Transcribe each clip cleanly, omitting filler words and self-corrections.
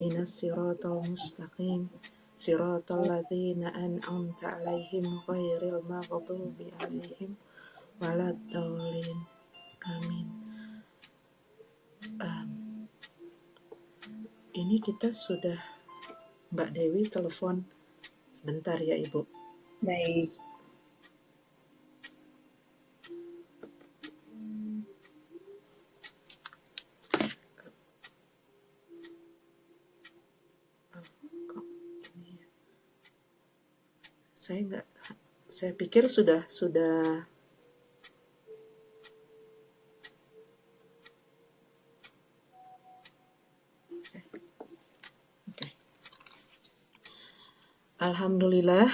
الصراط المستقيم صراط الذين أنعمت عليهم غير المغضوب عليهم ولا الضالين amin. Ini kita sudah Mbak Dewi telepon sebentar ya Ibu. Baik. Saya pikir sudah okay. Alhamdulillah,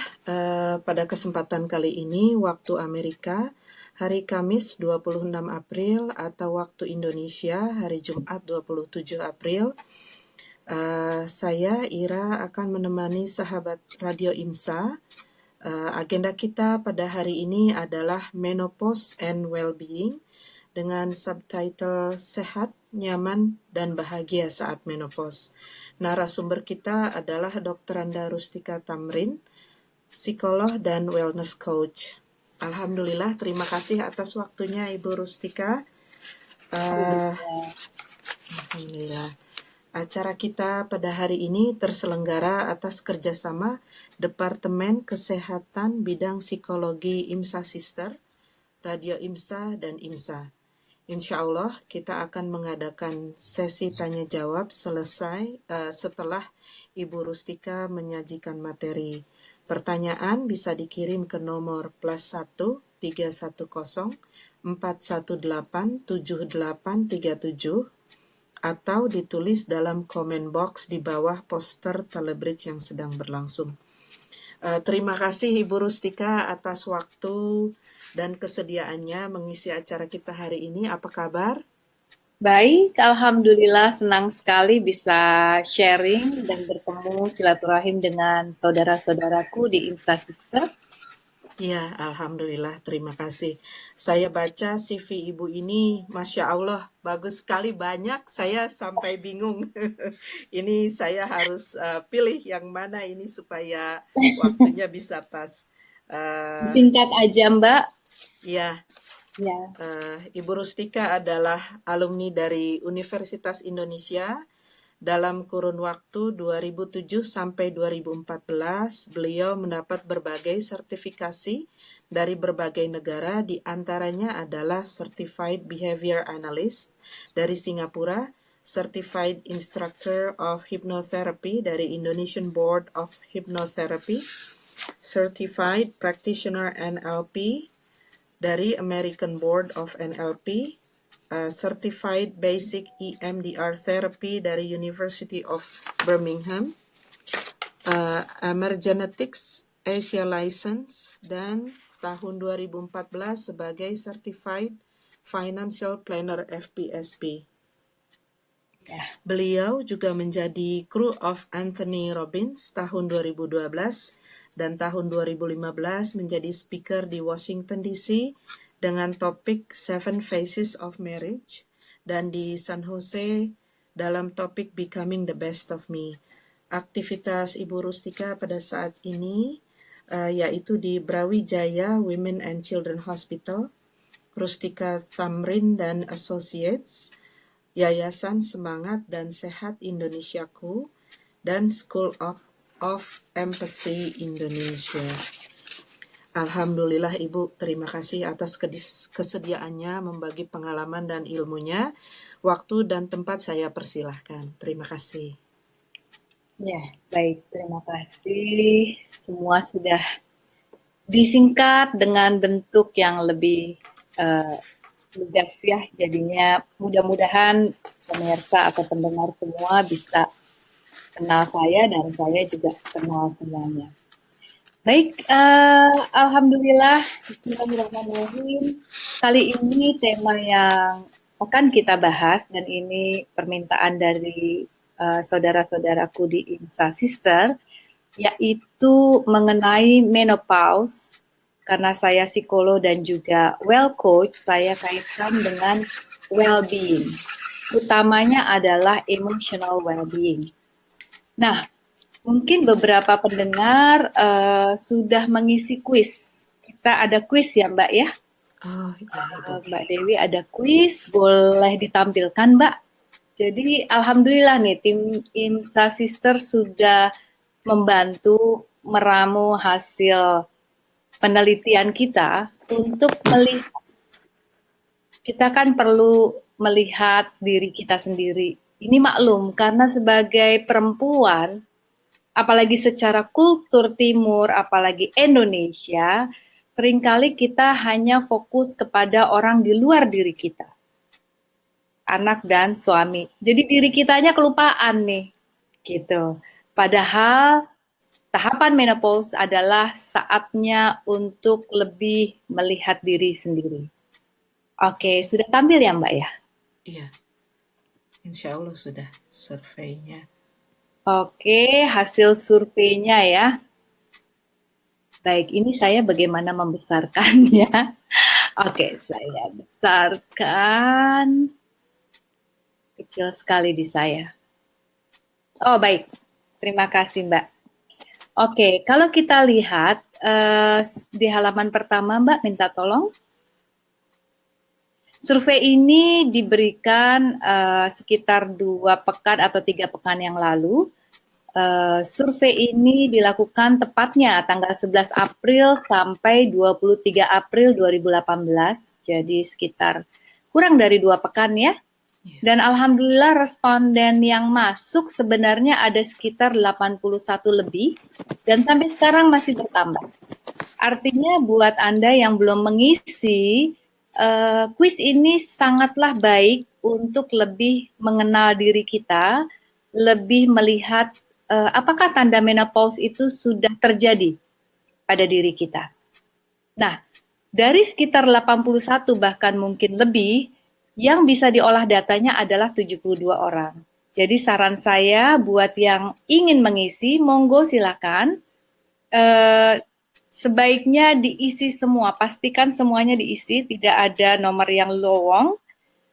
pada kesempatan kali ini waktu Amerika hari Kamis 26 April atau waktu Indonesia hari Jumat 27 April, saya Ira akan menemani sahabat Radio IMSA. Agenda kita pada hari ini adalah Menopause and Wellbeing dengan subtitle Sehat, Nyaman, dan Bahagia Saat Menopause. Narasumber kita adalah Dr. Anda Rustika Tamrin, psikolog dan wellness coach. Alhamdulillah, terima kasih atas waktunya Ibu Rustika. Alhamdulillah. Acara kita pada hari ini terselenggara atas kerjasama Departemen Kesehatan Bidang Psikologi IMSA Sister, Radio IMSA, dan IMSA. Insya Allah kita akan mengadakan sesi tanya-jawab setelah Ibu Rustika menyajikan materi. Pertanyaan bisa dikirim ke nomor +1 310 418 7837 atau ditulis dalam komen box di bawah poster Telebridge yang sedang berlangsung. Terima kasih Ibu Rustika atas waktu dan kesediaannya mengisi acara kita hari ini. Apa kabar? Baik, Alhamdulillah senang sekali bisa sharing dan bertemu silaturahim dengan saudara-saudaraku di IMSA Sister. Ya, Alhamdulillah, terima kasih. Saya baca CV Ibu ini, Masya Allah, bagus sekali, banyak. Saya sampai bingung. Ini saya harus pilih yang mana ini supaya waktunya bisa pas. Singkat aja, Mbak. Ya, Ya. Ibu Rustika adalah alumni dari Universitas Indonesia. Dalam kurun waktu 2007 sampai 2014, beliau mendapat berbagai sertifikasi dari berbagai negara, di antaranya adalah Certified Behavior Analyst dari Singapura, Certified Instructor of Hypnotherapy dari Indonesian Board of Hypnotherapy, Certified Practitioner NLP dari American Board of NLP, Certified Basic EMDR Therapy dari University of Birmingham, Emergenetics Asia License, dan tahun 2014 sebagai Certified Financial Planner FPSP. Beliau juga menjadi Crew of Anthony Robbins tahun 2012 dan tahun 2015 menjadi speaker di Washington DC dengan topik Seven Phases of Marriage dan di San Jose dalam topik Becoming the Best of Me. Aktivitas Ibu Rustika pada saat ini yaitu di Brawijaya Women and Children Hospital, Rustika Tamrin dan Associates, Yayasan Semangat dan Sehat Indonesiaku, dan School of Empathy Indonesia. Alhamdulillah Ibu, terima kasih atas kesediaannya membagi pengalaman dan ilmunya. Waktu dan tempat saya persilahkan. Terima kasih. Ya, baik. Terima kasih. Semua sudah disingkat dengan bentuk yang lebih lugas ya. Jadinya mudah-mudahan pemirsa atau pendengar semua bisa kenal saya dan saya juga kenal semuanya. Baik, Alhamdulillah, Bismillahirrahmanirrahim. Kali ini tema yang akan kita bahas dan ini permintaan dari saudara-saudaraku di IMSA Sister, yaitu mengenai menopause. Karena saya psikolog dan juga well coach, saya kaitkan dengan well-being. Utamanya adalah emotional well-being. Nah, mungkin beberapa pendengar sudah mengisi kuis. Kita ada kuis ya Mbak ya. Oh iya Ibu. Mbak Dewi ada kuis, boleh ditampilkan Mbak. Jadi alhamdulillah nih tim Insa Sister sudah membantu meramu hasil penelitian kita untuk melihat, kita kan perlu melihat diri kita sendiri. Ini maklum karena sebagai perempuan, apalagi secara kultur timur, apalagi Indonesia, seringkali kita hanya fokus kepada orang di luar diri kita, anak dan suami. Jadi diri kitanya kelupaan nih, gitu. Padahal tahapan menopause adalah saatnya untuk lebih melihat diri sendiri. Oke, sudah tampil ya Mbak ya? Iya, insya Allah sudah surveinya. Oke, hasil surveinya ya. Baik, ini saya bagaimana membesarkannya. Oke, saya besarkan. Kecil sekali di saya. Oh, baik. Terima kasih, Mbak. Oke, kalau kita lihat di halaman pertama, Mbak, minta tolong. Survei ini diberikan sekitar 2 pekan atau 3 pekan yang lalu. Survei ini dilakukan tepatnya tanggal 11 April sampai 23 April 2018, jadi sekitar kurang dari 2 pekan ya. Iya. Dan alhamdulillah responden yang masuk sebenarnya ada sekitar 81 lebih dan sampai sekarang masih bertambah. Artinya buat Anda yang belum mengisi, kuis ini sangatlah baik untuk lebih mengenal diri kita, lebih melihat apakah tanda menopause itu sudah terjadi pada diri kita. Nah, dari sekitar 81 bahkan mungkin lebih, yang bisa diolah datanya adalah 72 orang. Jadi saran saya buat yang ingin mengisi, monggo silakan. Sebaiknya diisi semua, pastikan semuanya diisi, tidak ada nomor yang lowong,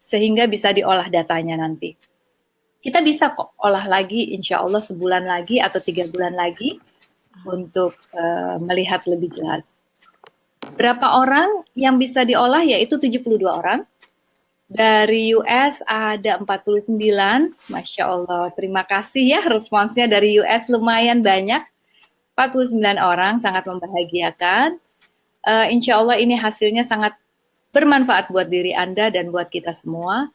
sehingga bisa diolah datanya nanti. Kita bisa kok olah lagi, insya Allah sebulan lagi atau 3 bulan lagi, untuk melihat lebih jelas. Berapa orang yang bisa diolah? Yaitu 72 orang. Dari US ada 49, Masya Allah, terima kasih ya responsnya dari US lumayan banyak. 49 orang, sangat membahagiakan. Insya Allah ini hasilnya sangat bermanfaat buat diri Anda dan buat kita semua.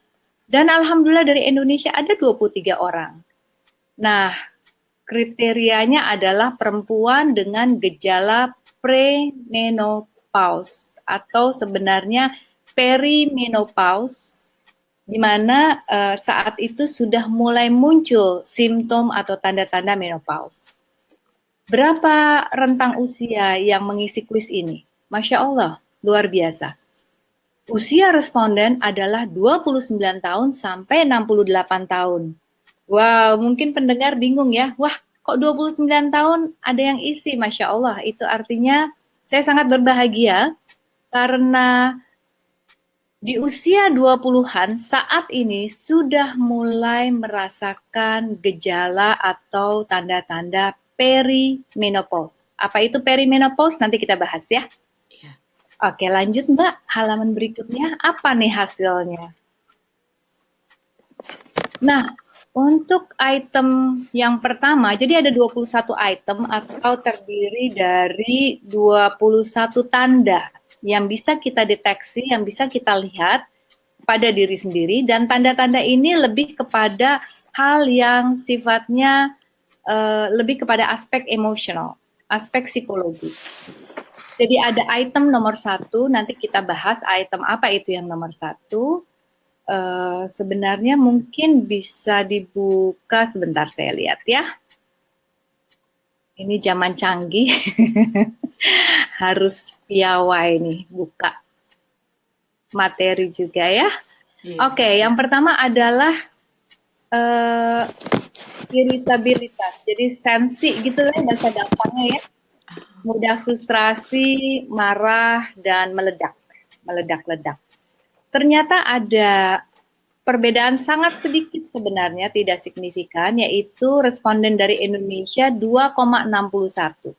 Dan alhamdulillah dari Indonesia ada 23 orang. Nah, kriterianya adalah perempuan dengan gejala premenopause atau sebenarnya perimenopause, di mana saat itu sudah mulai muncul simptom atau tanda-tanda menopause. Berapa rentang usia yang mengisi kuis ini? Masya Allah, luar biasa. Usia responden adalah 29 tahun sampai 68 tahun. Wow, mungkin pendengar bingung ya. Wah, kok 29 tahun ada yang isi? Masya Allah, itu artinya saya sangat berbahagia karena di usia 20-an saat ini sudah mulai merasakan gejala atau tanda-tanda perimenopause. Apa itu perimenopause? Nanti kita bahas ya. Iya. Oke, lanjut Mbak. Halaman berikutnya, apa nih hasilnya? Nah, untuk item yang pertama, jadi ada 21 item atau terdiri dari 21 tanda yang bisa kita deteksi, yang bisa kita lihat pada diri sendiri, dan tanda-tanda ini lebih kepada hal yang sifatnya lebih kepada aspek emosional, aspek psikologi. Jadi ada item nomor 1, nanti kita bahas item apa itu yang nomor 1. Sebenarnya mungkin bisa dibuka sebentar, saya lihat ya. Ini zaman canggih, harus piawai nih buka materi juga ya. Iya. Oke, yang pertama adalah iritabilitas. Jadi sensi gitu ya bahasa gampangnya ya. Mudah frustrasi, marah, dan meledak-ledak. Ternyata ada perbedaan sangat sedikit sebenarnya, tidak signifikan, yaitu responden dari Indonesia 2,61.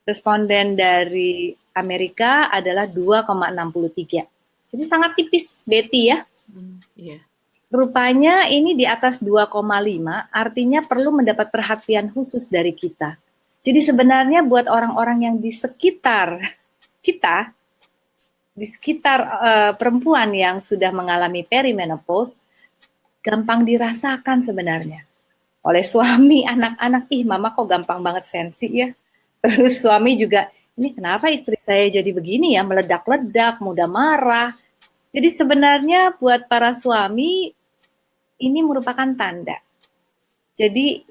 Responden dari Amerika adalah 2,63. Jadi sangat tipis, Betty ya. Iya. Rupanya ini di atas 2,5, artinya perlu mendapat perhatian khusus dari kita. Jadi sebenarnya buat orang-orang yang di sekitar kita, di sekitar perempuan yang sudah mengalami perimenopause, gampang dirasakan sebenarnya. Oleh suami, anak-anak, ih mama kok gampang banget sensi ya. Terus suami juga, ini kenapa istri saya jadi begini ya, meledak-ledak, mudah marah. Jadi sebenarnya buat para suami, ini merupakan tanda. Jadi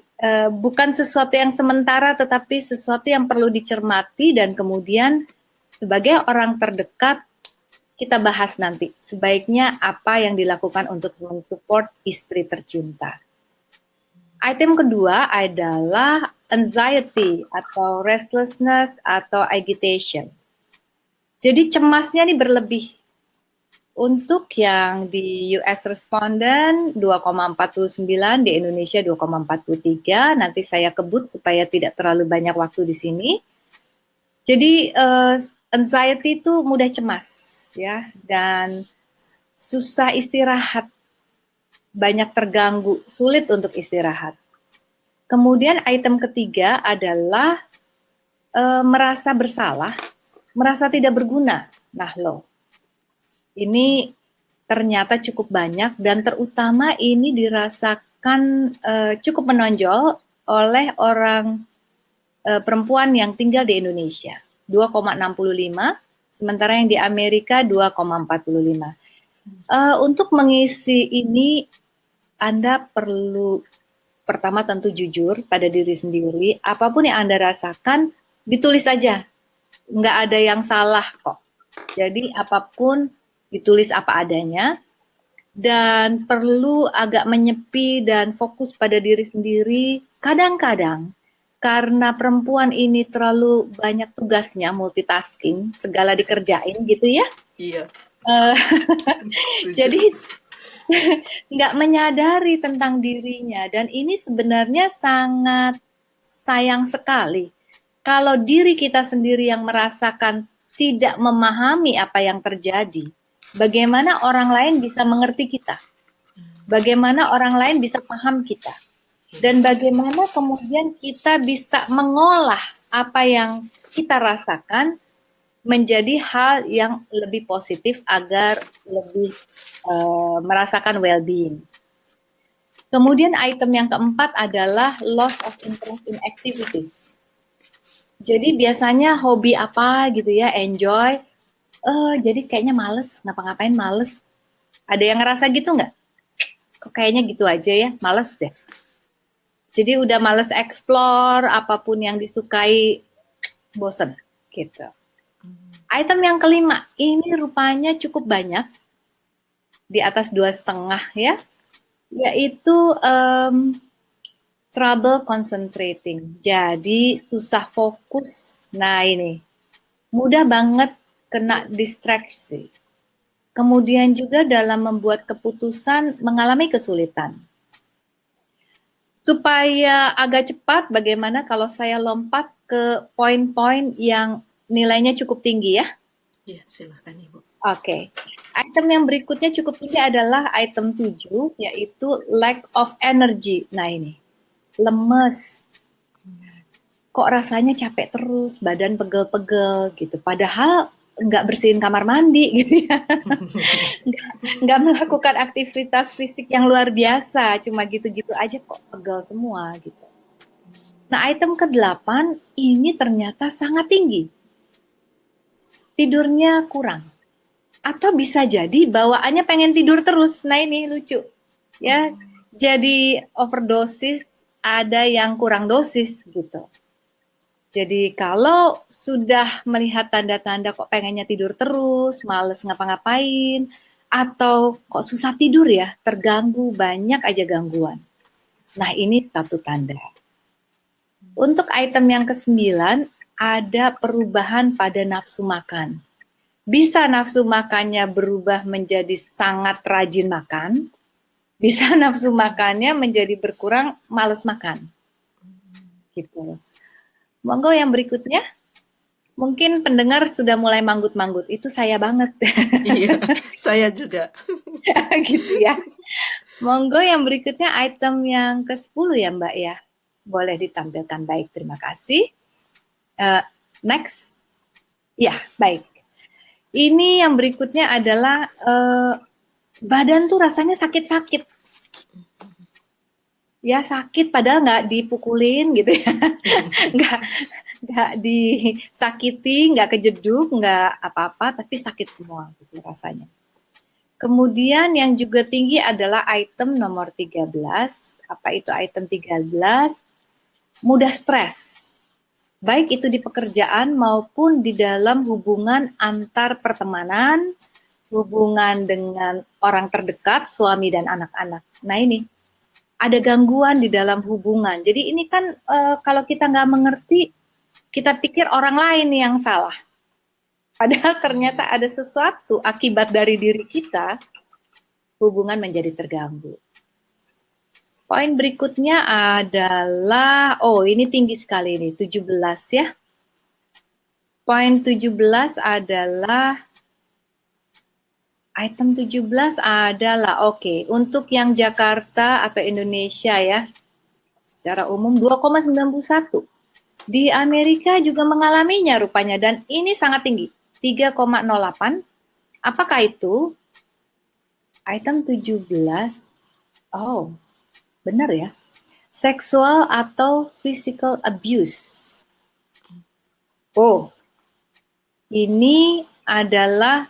bukan sesuatu yang sementara, tetapi sesuatu yang perlu dicermati dan kemudian sebagai orang terdekat, kita bahas nanti sebaiknya apa yang dilakukan untuk mensupport istri tercinta. Item kedua adalah anxiety atau restlessness atau agitation. Jadi cemasnya ini berlebih. Untuk yang di US responden 2,49, di Indonesia 2,43. Nanti saya kebut supaya tidak terlalu banyak waktu di sini. Jadi anxiety itu mudah cemas ya, dan susah istirahat, banyak terganggu, sulit untuk istirahat. Kemudian item ketiga adalah merasa bersalah, merasa tidak berguna. Nah loh, ini ternyata cukup banyak dan terutama ini dirasakan cukup menonjol oleh orang perempuan yang tinggal di Indonesia, 2,65, sementara yang di Amerika 2,45. Untuk mengisi ini, Anda perlu pertama tentu jujur pada diri sendiri, apapun yang Anda rasakan, ditulis aja. Nggak ada yang salah kok. Jadi apapun ditulis apa adanya, dan perlu agak menyepi dan fokus pada diri sendiri. Kadang-kadang, karena perempuan ini terlalu banyak tugasnya, multitasking, segala dikerjain gitu ya. Iya. Jadi nggak menyadari tentang dirinya, dan ini sebenarnya sangat sayang sekali kalau diri kita sendiri yang merasakan tidak memahami apa yang terjadi. Bagaimana orang lain bisa mengerti kita? Bagaimana orang lain bisa paham kita? Dan bagaimana kemudian kita bisa mengolah apa yang kita rasakan menjadi hal yang lebih positif agar lebih merasakan well-being. Kemudian item yang keempat adalah loss of interest in activity. Jadi biasanya hobi apa gitu ya, enjoy, jadi kayaknya males, ngapa-ngapain males. Ada yang ngerasa gitu nggak? Kok kayaknya gitu aja ya, males deh. Jadi udah males explore, apapun yang disukai, bosen gitu. Item yang kelima, ini rupanya cukup banyak, di atas 2,5 ya, yaitu trouble concentrating. Jadi susah fokus. Nah ini, mudah banget kena distraksi. Kemudian juga dalam membuat keputusan mengalami kesulitan. Supaya agak cepat, bagaimana kalau saya lompat ke poin-poin yang nilainya cukup tinggi ya? Iya, silahkan Ibu. Oke. Item yang berikutnya cukup tinggi adalah item 7, yaitu lack of energy. Nah ini, lemes. Kok rasanya capek terus, badan pegel-pegel gitu. Padahal nggak bersihin kamar mandi gitu ya. nggak melakukan aktivitas fisik yang luar biasa, cuma gitu-gitu aja kok pegel semua gitu. Nah, item ke-8 ini ternyata sangat tinggi. Tidurnya kurang. Atau bisa jadi bawaannya pengen tidur terus. Nah, ini lucu. Ya, jadi overdosis, ada yang kurang dosis gitu. Jadi kalau sudah melihat tanda-tanda kok pengennya tidur terus, males ngapa-ngapain, atau kok susah tidur ya, terganggu, banyak aja gangguan. Nah ini satu tanda. Untuk item yang ke-9, ada perubahan pada nafsu makan. Bisa nafsu makannya berubah menjadi sangat rajin makan, Bisa nafsu makannya menjadi berkurang, males makan. Gitu. Monggo yang berikutnya. Mungkin pendengar sudah mulai manggut-manggut. Itu saya banget. Iya, saya juga. Gitu ya. Monggo yang berikutnya item yang ke-10 ya Mbak ya. Boleh ditampilkan. Baik, terima kasih. Next. Ya, baik. Ini yang berikutnya adalah badan tuh rasanya sakit-sakit. Ya sakit padahal nggak dipukulin gitu ya. nggak nggak disakiti, nggak kejeduk, nggak apa-apa, tapi sakit semua gitu rasanya. Kemudian yang juga tinggi adalah item nomor 13. Apa itu item 13? Mudah stres. Baik itu di pekerjaan maupun di dalam hubungan antar pertemanan, hubungan dengan orang terdekat, suami dan anak-anak. Nah ini, ada gangguan di dalam hubungan. Jadi ini kan kalau kita nggak mengerti, kita pikir orang lain yang salah. Padahal ternyata ada sesuatu akibat dari diri kita, hubungan menjadi terganggu. Poin berikutnya adalah, oh ini tinggi sekali ini, 17 ya. Poin 17 adalah, item 17 adalah, oke, untuk yang Jakarta atau Indonesia ya, secara umum 2,91. Di Amerika juga mengalaminya rupanya dan ini sangat tinggi, 3,08. Apakah itu? Item 17. Oh, benar ya. Sexual atau physical abuse. Oh, ini adalah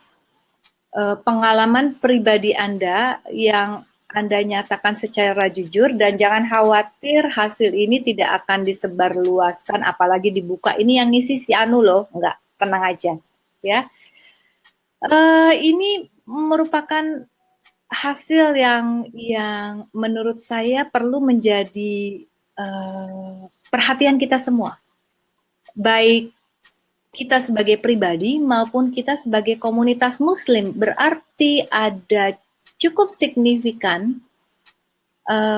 pengalaman pribadi Anda yang Anda nyatakan secara jujur dan jangan khawatir hasil ini tidak akan disebarluaskan apalagi dibuka. Ini yang ngisi si Anu loh, enggak, tenang aja ya. Ini merupakan hasil yang menurut saya perlu menjadi perhatian kita semua. Baik kita sebagai pribadi maupun kita sebagai komunitas muslim, berarti ada cukup signifikan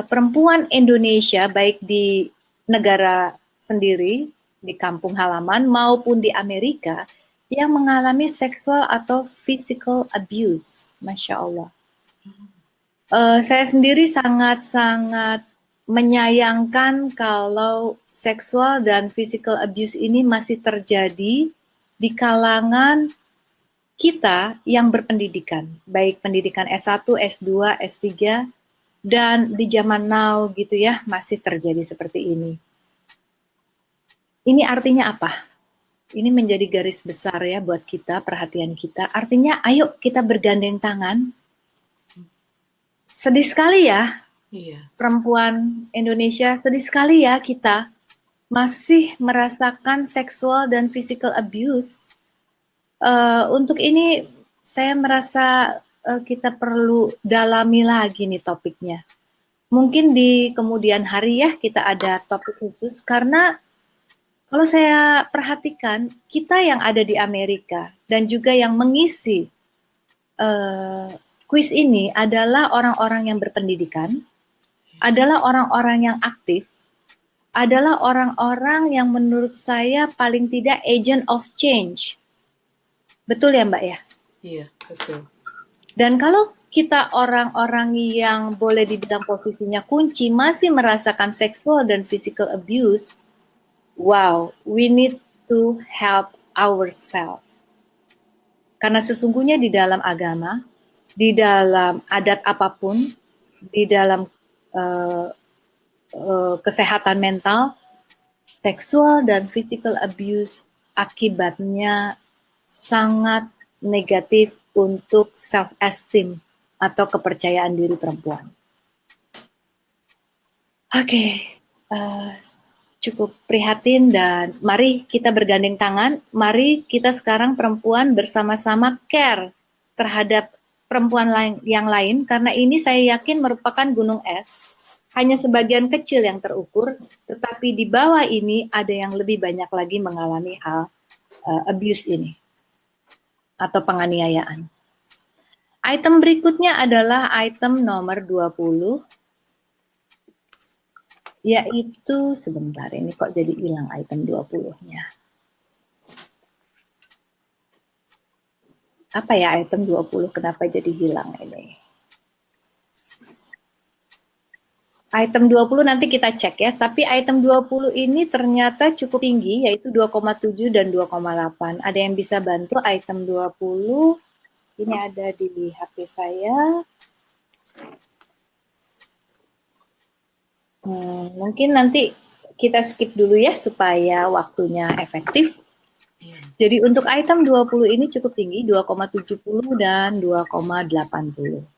perempuan Indonesia baik di negara sendiri, di kampung halaman maupun di Amerika yang mengalami seksual atau physical abuse. Masya Allah. Saya sendiri sangat-sangat menyayangkan kalau seksual dan physical abuse ini masih terjadi di kalangan kita yang berpendidikan, baik pendidikan S1, S2, S3, dan di zaman now gitu ya, masih terjadi seperti ini. Ini artinya apa? Ini menjadi garis besar ya buat kita, perhatian kita. Artinya ayo kita bergandeng tangan. Sedih sekali ya, Iya. perempuan Indonesia, sedih sekali ya kita masih merasakan seksual dan physical abuse. Untuk ini saya merasa kita perlu dalami lagi nih topiknya. Mungkin di kemudian hari ya kita ada topik khusus karena kalau saya perhatikan kita yang ada di Amerika dan juga yang mengisi kuis ini adalah orang-orang yang berpendidikan, adalah orang-orang yang aktif, adalah orang-orang yang menurut saya paling tidak agent of change. Betul ya Mbak ya? Iya, betul. Dan kalau kita orang-orang yang boleh dibilang posisinya kunci masih merasakan seksual dan physical abuse, wow, we need to help ourselves. Karena sesungguhnya di dalam agama, di dalam adat apapun, di dalam kesehatan mental, seksual dan physical abuse akibatnya sangat negatif untuk self-esteem atau kepercayaan diri perempuan. Oke, cukup prihatin dan mari kita bergandeng tangan, mari kita sekarang perempuan bersama-sama care terhadap perempuan yang lain karena ini saya yakin merupakan gunung es. Hanya sebagian kecil yang terukur, tetapi di bawah ini ada yang lebih banyak lagi mengalami hal abuse ini atau penganiayaan. Item berikutnya adalah item nomor 20, yaitu sebentar, ini kok jadi hilang item 20-nya. Apa ya item 20, kenapa jadi hilang ini? Item 20 nanti kita cek ya, tapi item 20 ini ternyata cukup tinggi, yaitu 2,7 dan 2,8. Ada yang bisa bantu item 20? Ini ada di HP saya. Mungkin nanti kita skip dulu ya, supaya waktunya efektif. Jadi untuk item 20 ini cukup tinggi, 2,70 dan 2,80.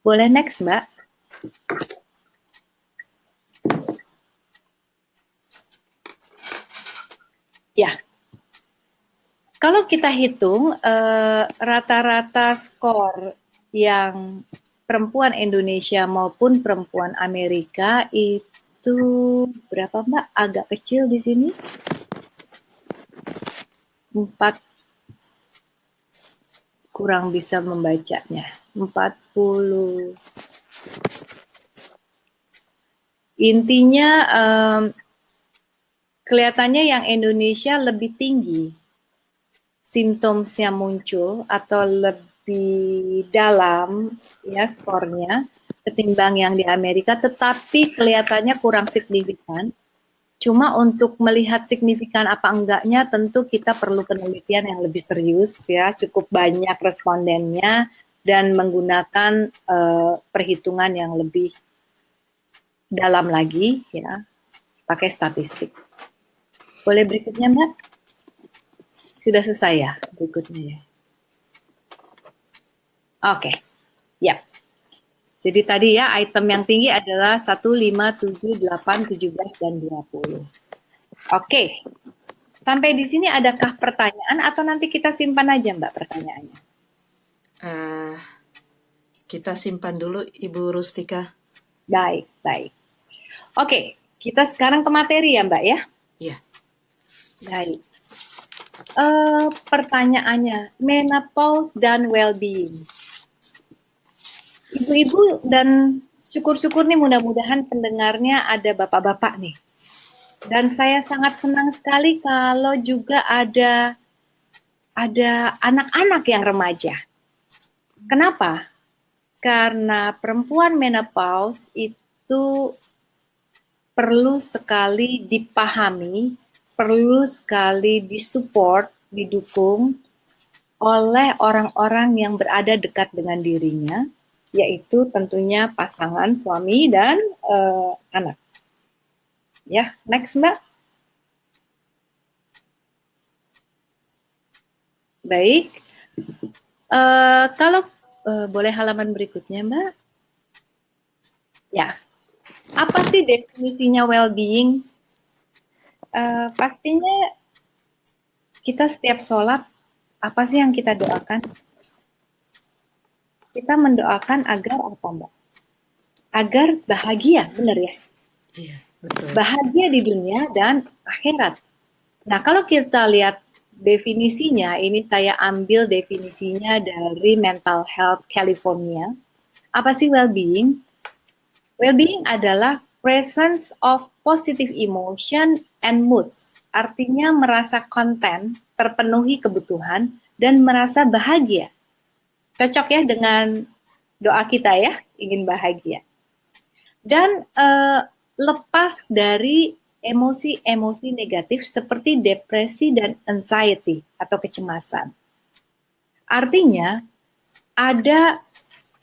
Boleh next, Mbak? Ya, kalau kita hitung rata-rata skor yang perempuan Indonesia maupun perempuan Amerika itu berapa, Mbak? Agak kecil di sini. 4, kurang bisa membacanya. 40. Intinya kelihatannya yang Indonesia lebih tinggi simptomnya muncul atau lebih dalam ya skornya ketimbang yang di Amerika, tetapi kelihatannya kurang signifikan. Cuma untuk melihat signifikan apa enggaknya tentu kita perlu penelitian yang lebih serius ya, cukup banyak respondennya dan menggunakan perhitungan yang lebih dalam lagi ya, pakai statistik. Boleh berikutnya, Mbak? Sudah selesai ya berikutnya ya. Oke. Ya. Jadi tadi ya item yang tinggi adalah 1, 5, 7, 8, 17 dan 20. Oke. Sampai di sini adakah pertanyaan atau nanti kita simpan aja, Mbak, pertanyaannya? Kita simpan dulu, Ibu Rustika. Baik, baik. Oke, kita sekarang ke materi ya, Mbak ya? Iya. Baik. Pertanyaannya, menopause dan well-being. Ibu-ibu dan syukur-syukur nih mudah-mudahan pendengarnya ada bapak-bapak nih. Dan saya sangat senang sekali kalau juga ada anak-anak yang remaja. Kenapa? Karena perempuan menopause itu perlu sekali dipahami, perlu sekali disupport, didukung oleh orang-orang yang berada dekat dengan dirinya, yaitu tentunya pasangan suami dan anak. Ya, next Mbak. Baik. Kalau boleh halaman berikutnya, Mbak. Ya. Apa sih definisinya well-being? Pastinya kita setiap sholat, apa sih yang kita doakan? Kita mendoakan agar apa, Mbak? Agar bahagia, benar ya? Iya, betul. Bahagia di dunia dan akhirat. Nah, kalau kita lihat definisinya, ini saya ambil definisinya dari Mental Health California. Apa sih well-being? Well-being adalah presence of positive emotion and moods. Artinya merasa konten, terpenuhi kebutuhan, dan merasa bahagia. Cocok ya dengan doa kita ya, ingin bahagia. Dan lepas dari emosi-emosi negatif seperti depresi dan anxiety atau kecemasan. Artinya ada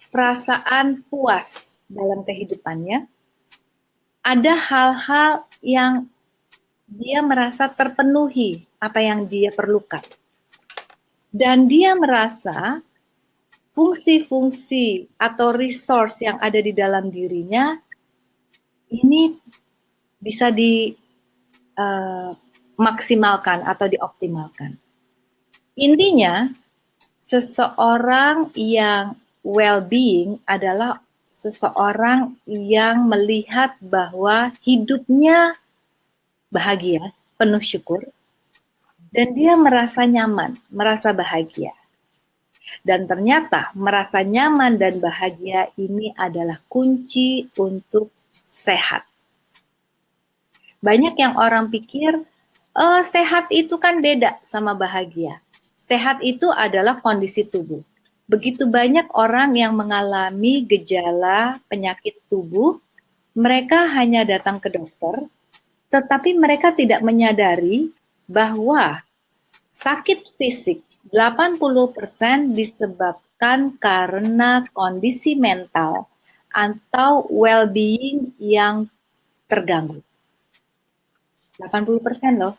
perasaan puas dalam kehidupannya, ada hal-hal yang dia merasa terpenuhi apa yang dia perlukan. Dan dia merasa fungsi-fungsi atau resource yang ada di dalam dirinya ini bisa dimaksimalkan atau dioptimalkan. Intinya, seseorang yang well-being adalah seseorang yang melihat bahwa hidupnya bahagia, penuh syukur, dan dia merasa nyaman, merasa bahagia. Dan ternyata merasa nyaman dan bahagia ini adalah kunci untuk sehat. Banyak yang orang pikir, sehat itu kan beda sama bahagia. Sehat itu adalah kondisi tubuh. Begitu banyak orang yang mengalami gejala penyakit tubuh, mereka hanya datang ke dokter, tetapi mereka tidak menyadari bahwa sakit fisik 80% disebabkan karena kondisi mental atau well-being yang terganggu. 80% loh.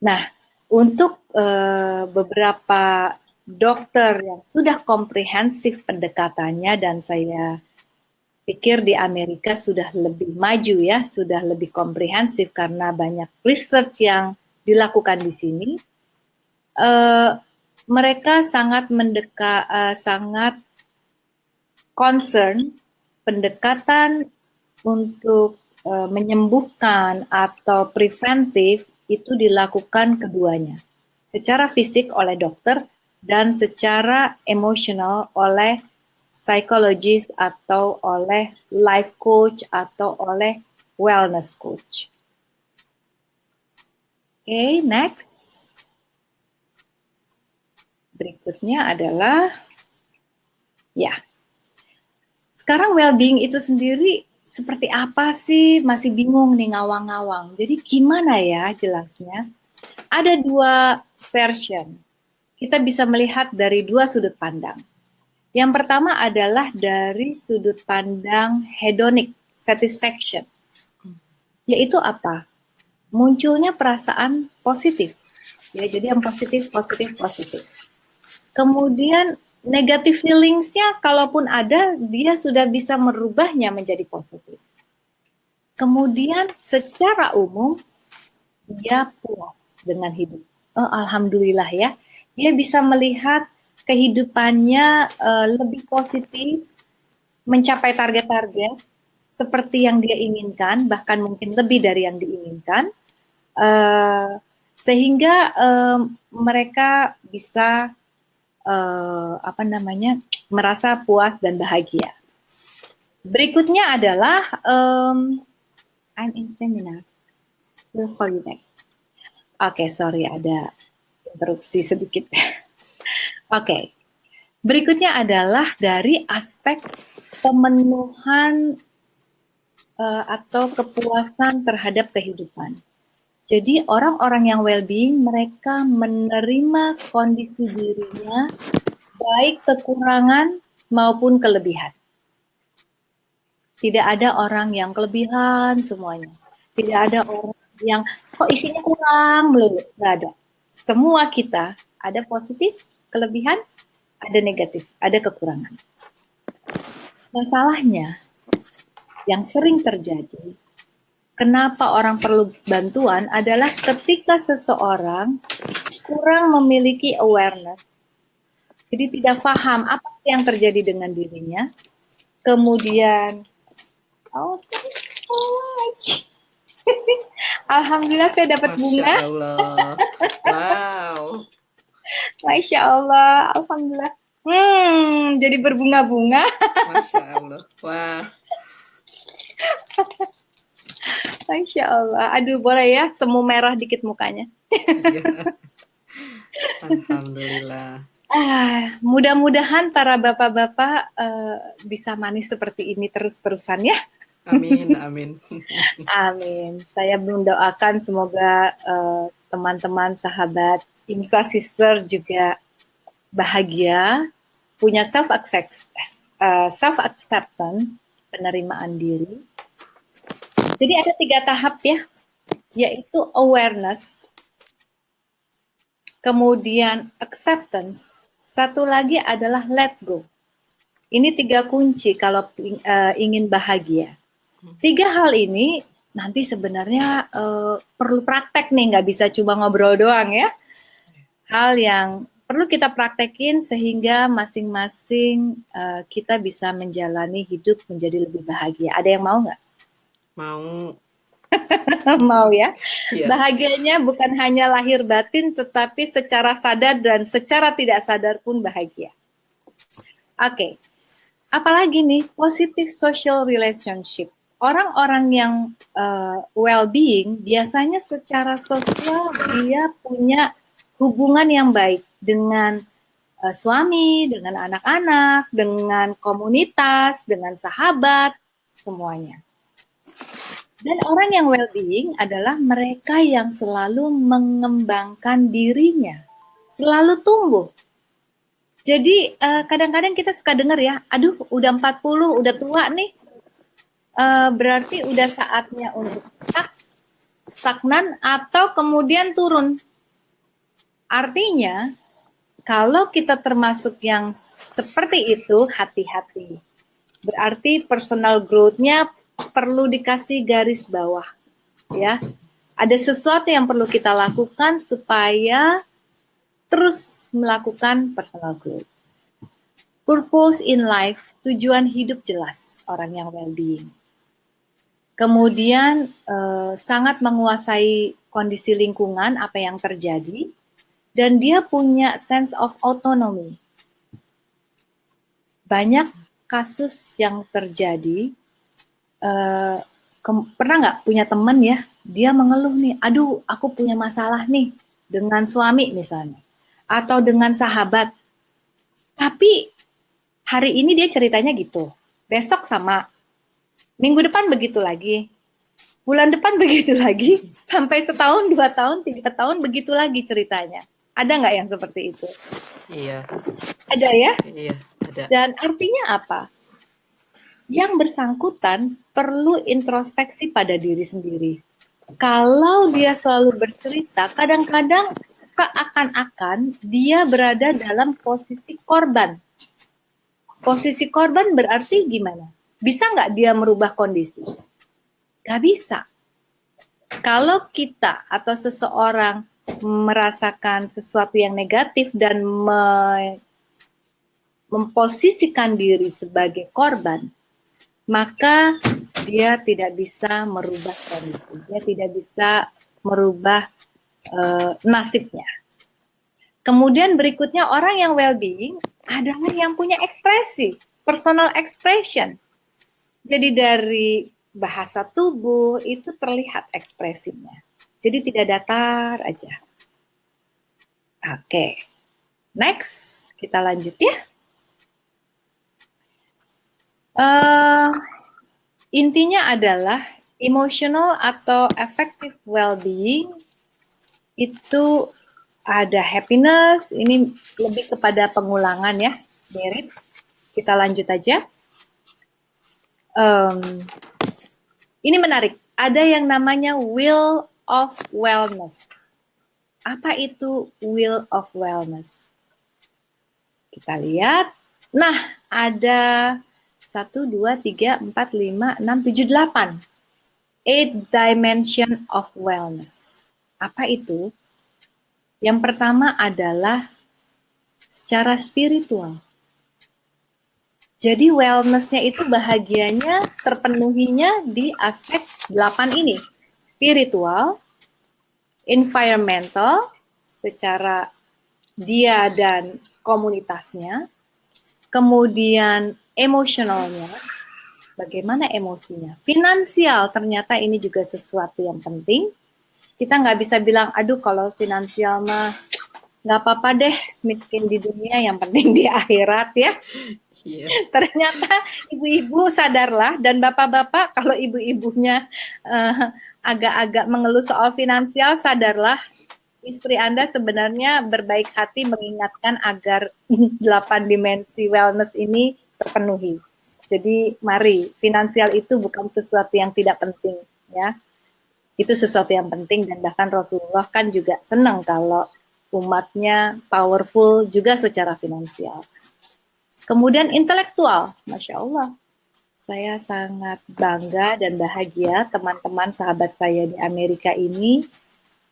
Nah, untuk beberapa dokter yang sudah komprehensif pendekatannya, dan saya pikir di Amerika sudah lebih maju ya, sudah lebih komprehensif karena banyak research yang dilakukan di sini. Mereka sangat sangat concern pendekatan untuk menyembuhkan atau preventif itu dilakukan keduanya. Secara fisik oleh dokter dan secara emosional oleh psikologis atau oleh life coach atau oleh wellness coach. Oke, next. Berikutnya adalah, ya, sekarang well-being itu sendiri seperti apa sih? Masih bingung nih, ngawang-ngawang. Jadi gimana ya jelasnya? Ada dua version. Kita bisa melihat dari dua sudut pandang. Yang pertama adalah dari sudut pandang hedonic satisfaction. Yaitu apa? Munculnya perasaan positif. Ya, jadi yang positif, positif, positif. Kemudian negative feelings-nya kalaupun ada, dia sudah bisa merubahnya menjadi positif. Kemudian secara umum, dia puas dengan hidup. Oh, alhamdulillah ya, dia bisa melihat kehidupannya lebih positif, mencapai target-target seperti yang dia inginkan, bahkan mungkin lebih dari yang diinginkan, sehingga mereka bisa merasa puas dan bahagia. Berikutnya adalah I'm in seminar. We'll call you back. Oke, sorry ada interupsi sedikit. Oke. Berikutnya adalah dari aspek pemenuhan atau kepuasan terhadap kehidupan. Jadi orang-orang yang well-being, mereka menerima kondisi dirinya baik kekurangan maupun kelebihan. Tidak ada orang yang kelebihan semuanya. Tidak ada orang yang kok isinya kurang melulu. Nggak ada. Semua kita ada positif, kelebihan, ada negatif, ada kekurangan. Masalahnya yang sering terjadi, kenapa orang perlu bantuan adalah ketika seseorang kurang memiliki awareness, jadi tidak paham apa yang terjadi dengan dirinya, kemudian alhamdulillah saya dapat bunga. Masya Allah. Wow. Masya Allah, alhamdulillah. Jadi berbunga-bunga. Masya Allah. Wah. Masya Allah. Aduh, boleh ya semu merah dikit mukanya. Ya. Alhamdulillah. Mudah-mudahan para bapak-bapak bisa manis seperti ini terus-terusan ya. Amin, amin. Amin. Saya mendoakan semoga teman-teman sahabat IMSA Sister juga bahagia, punya self-acceptance, penerimaan diri. Jadi ada 3 tahap ya, yaitu awareness, kemudian acceptance, satu lagi adalah let go. Ini 3 kunci kalau ingin bahagia. 3 hal ini nanti sebenarnya perlu praktek nih, nggak bisa cuma ngobrol doang ya. Hal yang perlu kita praktekin sehingga masing-masing kita bisa menjalani hidup menjadi lebih bahagia. Ada yang mau nggak? Mau. Mau ya? Iya. Bahagianya bukan hanya lahir batin, tetapi secara sadar dan secara tidak sadar pun bahagia. Oke, apalagi nih, positive social relationship. Orang-orang yang well-being biasanya secara sosial dia punya hubungan yang baik dengan suami, dengan anak-anak, dengan komunitas, dengan sahabat, semuanya. Dan orang yang well-being adalah mereka yang selalu mengembangkan dirinya, selalu tumbuh. Jadi kadang-kadang kita suka dengar ya, aduh udah 40, udah tua nih, berarti udah saatnya untuk stagnan atau kemudian turun. Artinya, kalau kita termasuk yang seperti itu, hati-hati. Berarti personal growth-nya perlu dikasih garis bawah. Ya, ada sesuatu yang perlu kita lakukan supaya terus melakukan personal growth. Purpose in life, tujuan hidup jelas orang yang well-being. Kemudian sangat menguasai kondisi lingkungan, apa yang terjadi, dan dia punya sense of autonomy. Banyak kasus yang terjadi, pernah nggak punya teman ya, dia mengeluh nih, aduh aku punya masalah nih dengan suami misalnya, atau dengan sahabat. Tapi hari ini dia ceritanya gitu, besok sama, minggu depan begitu lagi, bulan depan begitu lagi, sampai setahun, 2 tahun, 3 tahun begitu lagi ceritanya. Ada nggak yang seperti itu? Iya. Ada ya? Iya, ada. Dan artinya apa? Yang bersangkutan perlu introspeksi pada diri sendiri. Kalau dia selalu bercerita, kadang-kadang seakan-akan dia berada dalam posisi korban. Posisi korban berarti gimana? Bisa nggak dia merubah kondisi? Nggak bisa. Kalau kita atau seseorang merasakan sesuatu yang negatif dan memposisikan diri sebagai korban, maka dia tidak bisa merubah kondisi, dia tidak bisa merubah nasibnya. Kemudian berikutnya orang yang well-being adalah yang punya ekspresi, personal expression. Jadi dari bahasa tubuh itu terlihat ekspresinya. Jadi tidak datar aja. Oke, next kita lanjut ya. Intinya adalah emotional atau affective well-being itu ada happiness, ini lebih kepada pengulangan ya, Merit. Kita lanjut aja. Ini menarik, ada yang namanya will of wellness. Apa itu will of wellness? Kita lihat. Nah, ada 1, 2, 3, 4, 5, 6, 7, 8. 8 dimension of wellness. Apa itu? Yang pertama adalah secara spiritual. Jadi wellness-nya itu bahagianya terpenuhinya di aspek 8 ini. Spiritual, environmental, secara dia dan komunitasnya, kemudian emosionalnya, bagaimana emosinya, finansial, ternyata ini juga sesuatu yang penting. Kita nggak bisa bilang, aduh kalau finansial mah nggak apa-apa deh, miskin di dunia, yang penting di akhirat ya. Iya. Ternyata ibu-ibu sadarlah, dan bapak-bapak kalau ibu-ibunya agak-agak mengeluh soal finansial, sadarlah istri Anda sebenarnya berbaik hati mengingatkan agar 8 dimensi wellness ini terpenuhi. Jadi mari, finansial itu bukan sesuatu yang tidak penting ya. Itu sesuatu yang penting, dan bahkan Rasulullah kan juga senang kalau umatnya powerful juga secara finansial. Kemudian intelektual, Masya Allah. Saya sangat bangga dan bahagia teman-teman sahabat saya di Amerika ini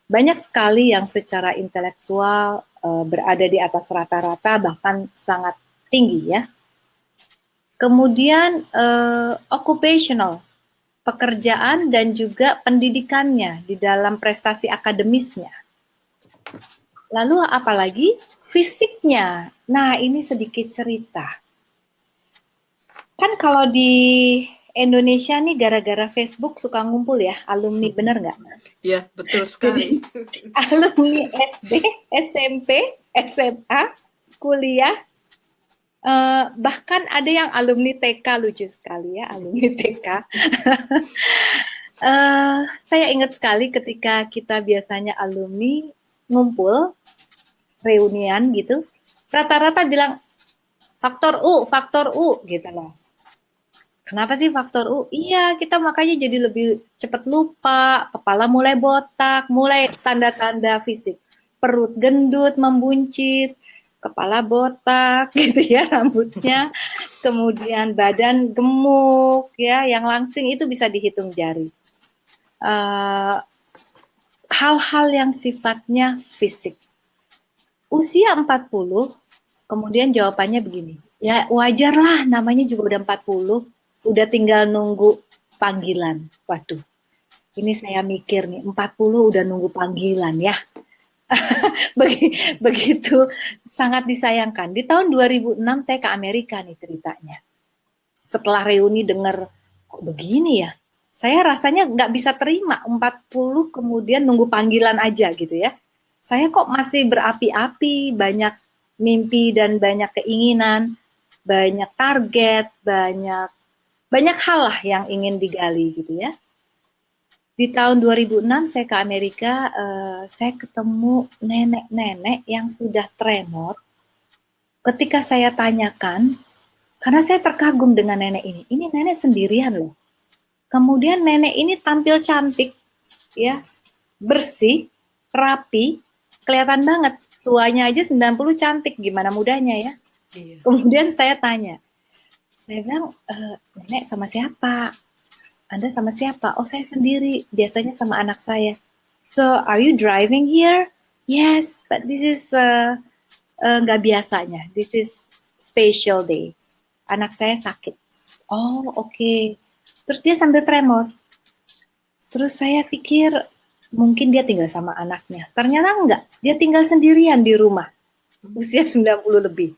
banyak sekali yang secara intelektual berada di atas rata-rata, bahkan sangat tinggi ya. Kemudian occupational. pekerjaan dan juga pendidikannya di dalam prestasi akademisnya. Lalu apalagi fisiknya. Nah, ini sedikit cerita. Kan kalau di Indonesia nih gara-gara Facebook suka ngumpul ya, alumni, bener nggak? Ya, betul Jadi sekali. alumni SD, SMP, SMA, kuliah, bahkan ada yang alumni TK, lucu sekali ya, alumni TK. Saya ingat sekali ketika kita biasanya alumni ngumpul, reunian gitu, rata-rata bilang faktor U gitu loh. Kenapa sih faktor U? Iya, kita makanya jadi lebih cepat lupa, kepala mulai botak, mulai tanda-tanda fisik. Perut gendut, membuncit, kepala botak gitu ya rambutnya, kemudian badan gemuk ya, yang langsing itu bisa dihitung jari. Hal-hal yang sifatnya fisik. Usia 40, kemudian jawabannya begini, ya wajar lah namanya juga udah 40, udah tinggal nunggu panggilan. Waduh, ini saya mikir nih, 40 udah nunggu panggilan ya. Begitu sangat disayangkan. Di tahun 2006 saya ke Amerika nih ceritanya. Setelah reuni dengar kok begini ya, saya rasanya nggak bisa terima 40 kemudian nunggu panggilan aja gitu ya. Saya kok masih berapi-api, banyak mimpi dan banyak keinginan, banyak target, banyak banyak hal lah yang ingin digali gitu ya. Di tahun 2006 saya ke Amerika, saya ketemu nenek-nenek yang sudah tremor. Ketika saya tanyakan, karena saya terkagum dengan nenek ini nenek sendirian loh. Kemudian nenek ini tampil cantik, ya, bersih, rapi, kelihatan banget. Tuanya aja 90 cantik, gimana mudahnya ya. Iya. Kemudian saya tanya, saya bilang, nenek sama siapa? Anda sama siapa? Oh, saya sendiri, biasanya sama anak saya. So, are you driving here? Yes, but this is nggak biasanya. This is special day. Anak saya sakit. Oh, oke. Terus dia sambil tremor. Terus saya pikir mungkin dia tinggal sama anaknya. Ternyata enggak. Dia tinggal sendirian di rumah. Usia 90 lebih.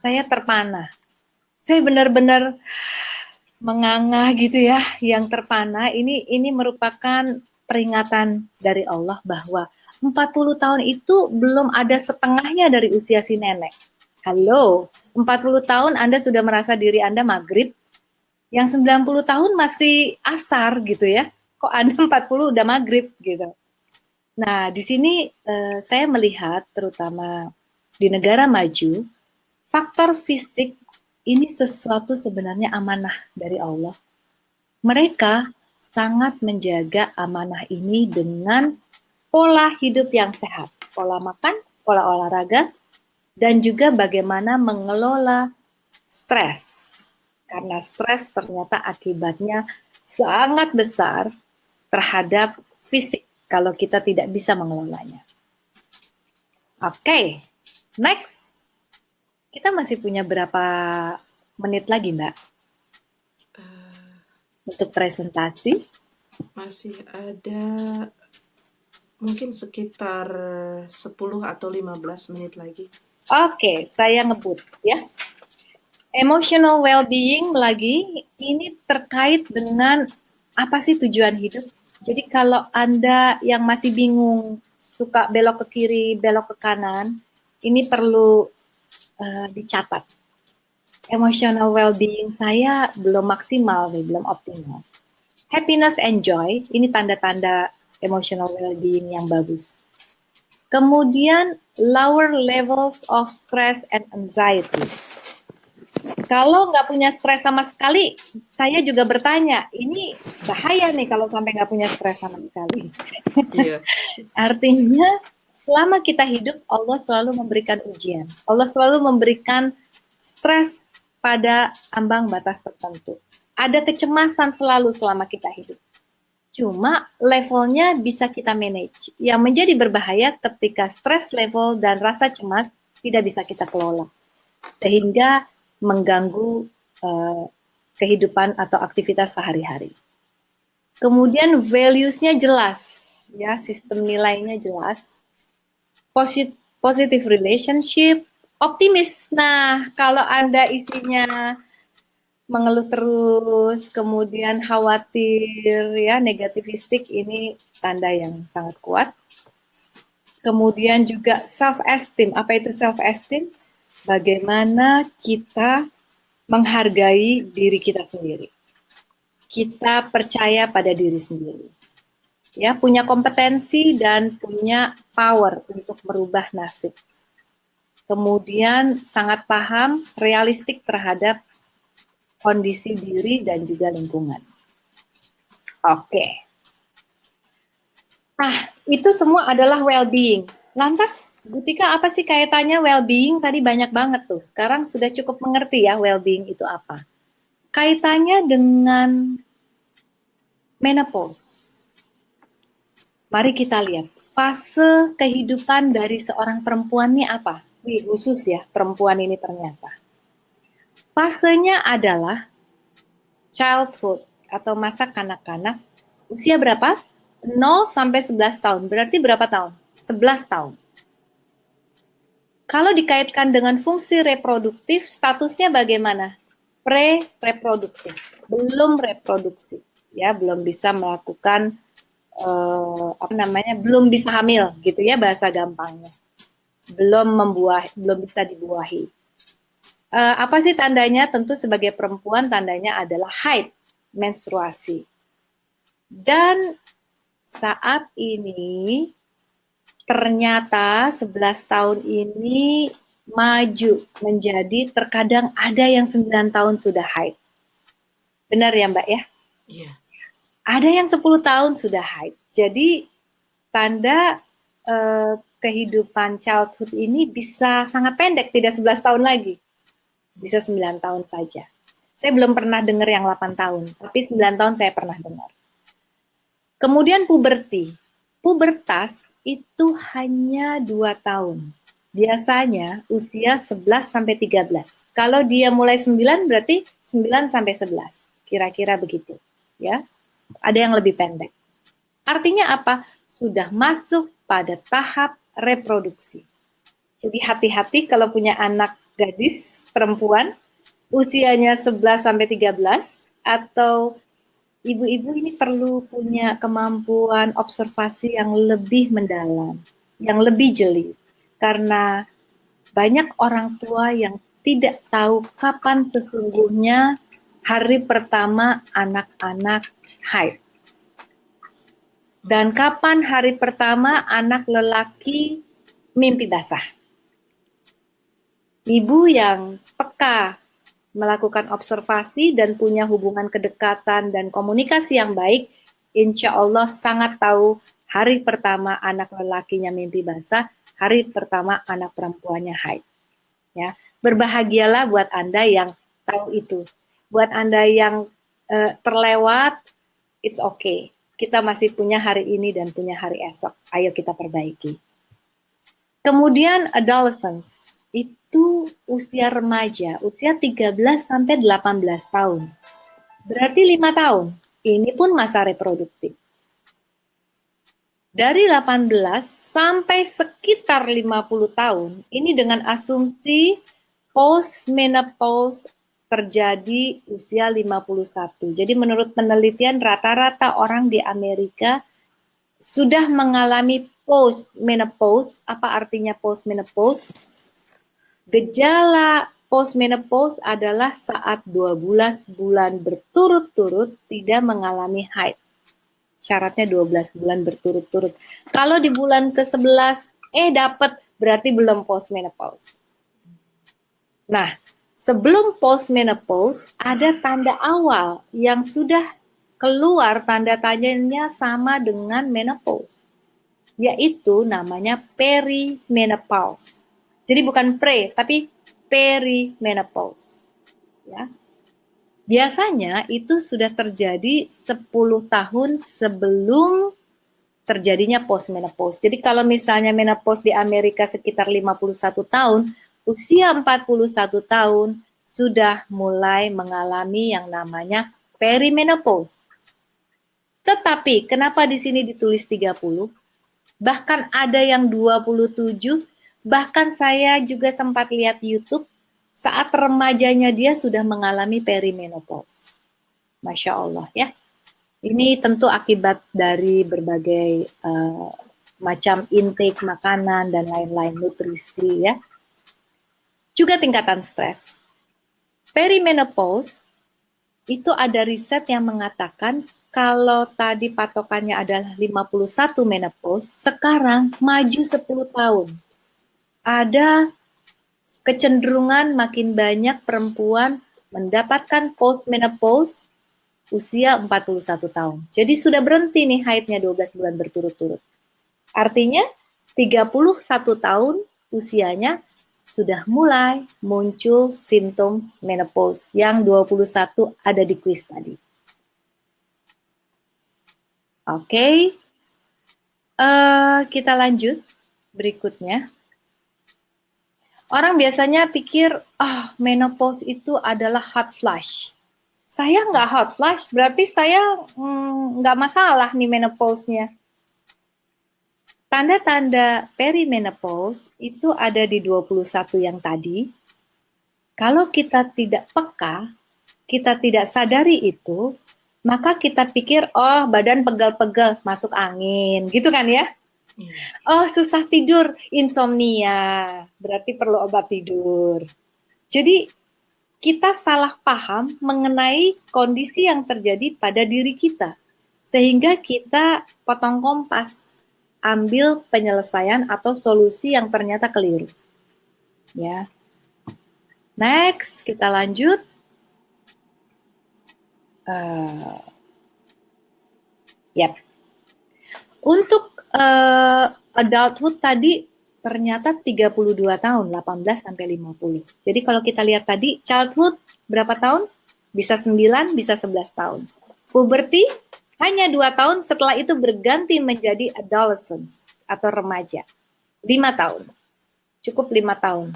Saya terpana. Saya benar-benar menganga gitu ya, yang terpana. Ini merupakan peringatan dari Allah bahwa 40 tahun itu belum ada setengahnya dari usia si nenek. Halo, 40 tahun Anda sudah merasa diri Anda maghrib, yang 90 tahun masih asar gitu ya. Kok Anda 40 udah maghrib gitu. Nah, di sini saya melihat terutama di negara maju, faktor fisik ini sesuatu sebenarnya amanah dari Allah. Mereka sangat menjaga amanah ini dengan pola hidup yang sehat, pola makan, pola olahraga, dan juga bagaimana mengelola stres. Karena stres ternyata akibatnya sangat besar terhadap fisik kalau kita tidak bisa mengelolanya. Oke, next. Kita masih punya berapa menit lagi, Mbak, untuk presentasi? Masih ada mungkin sekitar 10 atau 15 menit lagi. Oke, saya ngebut ya. Emotional well-being lagi, ini terkait dengan apa sih tujuan hidup. Jadi kalau Anda yang masih bingung, suka belok ke kiri, belok ke kanan, ini perlu dicatat. Emotional well-being saya belum maksimal nih, belum optimal. Happiness and joy, ini tanda-tanda emotional well-being yang bagus. Kemudian lower levels of stress and anxiety. Kalau nggak punya stres sama sekali, saya juga bertanya, ini bahaya nih kalau sampai nggak punya stres sama sekali. Iya. Artinya, selama kita hidup, Allah selalu memberikan ujian. Allah selalu memberikan stres pada ambang batas tertentu. Ada kecemasan selalu selama kita hidup. Cuma levelnya bisa kita manage. Yang menjadi berbahaya ketika stres level dan rasa cemas tidak bisa kita kelola. Sehingga mengganggu kehidupan atau aktivitas sehari-hari. Kemudian values-nya jelas, ya, sistem nilainya jelas. Positive relationship, optimis. Nah, kalau Anda isinya mengeluh terus, kemudian khawatir, ya, negativistik, ini tanda yang sangat kuat. Kemudian juga self-esteem. Apa itu self-esteem? Bagaimana kita menghargai diri kita sendiri. Kita percaya pada diri sendiri. Ya, punya kompetensi dan punya power untuk merubah nasib. Kemudian sangat paham, realistik terhadap kondisi diri dan juga lingkungan. Oke. Nah, itu semua adalah well-being. Lantas, Bu Tika, apa sih kaitannya well-being? Tadi banyak banget tuh. Sekarang sudah cukup mengerti ya well-being itu apa. Kaitannya dengan menopause. Mari kita lihat fase kehidupan dari seorang perempuan ini apa? Wih, khusus ya perempuan ini ternyata. Fasenya adalah childhood atau masa kanak-kanak. Usia berapa? 0 sampai 11 tahun. Berarti berapa tahun? 11 tahun. Kalau dikaitkan dengan fungsi reproduktif, statusnya bagaimana? Pre-reproduktif, belum reproduksi, ya, belum bisa melakukan belum bisa hamil, gitu ya bahasa gampangnya, belum bisa dibuahi. Apa sih tandanya? Tentu sebagai perempuan tandanya adalah haid, menstruasi. Dan saat ini ternyata 11 tahun ini maju menjadi terkadang ada yang 9 tahun sudah haid. Benar ya Mbak ya? Iya. Ada yang 10 tahun sudah haid. Jadi tanda kehidupan childhood ini bisa sangat pendek, tidak 11 tahun lagi. Bisa 9 tahun saja. Saya belum pernah dengar yang 8 tahun, tapi 9 tahun saya pernah dengar. Kemudian puberti. Pubertas itu hanya 2 tahun. Biasanya usia 11 sampai 13. Kalau dia mulai 9 berarti 9 sampai 11. Kira-kira begitu, ya. Ada yang lebih pendek. Artinya apa? Sudah masuk pada tahap reproduksi. Jadi hati-hati kalau punya anak gadis perempuan usianya 11 sampai 13 atau ibu-ibu ini perlu punya kemampuan observasi yang lebih mendalam, yang lebih jeli. Karena banyak orang tua yang tidak tahu kapan sesungguhnya hari pertama anak-anak haid. Dan kapan hari pertama anak lelaki mimpi basah. Ibu yang peka melakukan observasi dan punya hubungan kedekatan dan komunikasi yang baik, insya Allah sangat tahu hari pertama anak lelakinya mimpi basah, hari pertama anak perempuannya haid. Ya, berbahagialah buat Anda yang tahu itu. Buat Anda yang terlewat, it's okay. Kita masih punya hari ini dan punya hari esok. Ayo kita perbaiki. Kemudian adolescence. Itu usia remaja, usia 13 sampai 18 tahun. Berarti 5 tahun. Ini pun masa reproduktif. Dari 18 sampai sekitar 50 tahun, ini dengan asumsi post-menopause terjadi usia 51. Jadi menurut penelitian rata-rata orang di Amerika sudah mengalami post-menopause. Apa artinya post-menopause? Gejala post-menopause adalah saat 12 bulan berturut-turut tidak mengalami haid. Syaratnya 12 bulan berturut-turut. Kalau di bulan ke-11, dapat, berarti belum post-menopause. Nah, sebelum post-menopause, ada tanda awal yang sudah keluar tanda tanyanya sama dengan menopause. Yaitu namanya perimenopause. Jadi bukan pre, tapi perimenopause. Ya. Biasanya itu sudah terjadi 10 tahun sebelum terjadinya postmenopause. Jadi kalau misalnya menopause di Amerika sekitar 51 tahun, usia 41 tahun sudah mulai mengalami yang namanya perimenopause. Tetapi kenapa di sini ditulis 30? Bahkan ada yang 27, bahkan saya juga sempat lihat YouTube saat remajanya dia sudah mengalami perimenopause. Masya Allah ya. Ini tentu akibat dari berbagai macam intake makanan dan lain-lain, nutrisi ya. Juga tingkatan stres. Perimenopause itu ada riset yang mengatakan kalau tadi patokannya adalah 51 menopause, sekarang maju 10 tahun. Ada kecenderungan makin banyak perempuan mendapatkan postmenopause usia 41 tahun. Jadi sudah berhenti nih haidnya 12 bulan berturut-turut. Artinya 31 tahun usianya sudah mulai muncul simptom menopause yang 21 ada di kuis tadi. Oke, kita lanjut berikutnya. Orang biasanya pikir, menopause itu adalah hot flash. Saya nggak hot flash, berarti saya nggak masalah nih menopause-nya. Tanda-tanda perimenopause itu ada di 21 yang tadi. Kalau kita tidak peka, kita tidak sadari itu, maka kita pikir, oh badan pegal-pegal, masuk angin, gitu kan ya? Oh susah tidur, insomnia, berarti perlu obat tidur. Jadi kita salah paham mengenai kondisi yang terjadi pada diri kita. Sehingga kita potong kompas, ambil penyelesaian atau solusi yang ternyata keliru. Ya. Next, kita lanjut. Untuk adulthood tadi ternyata 32 tahun, 18 sampai 50. Jadi kalau kita lihat tadi, childhood berapa tahun? Bisa 9, bisa 11 tahun. Puberty hanya 2 tahun, setelah itu berganti menjadi adolescence atau remaja. 5 tahun. Cukup 5 tahun.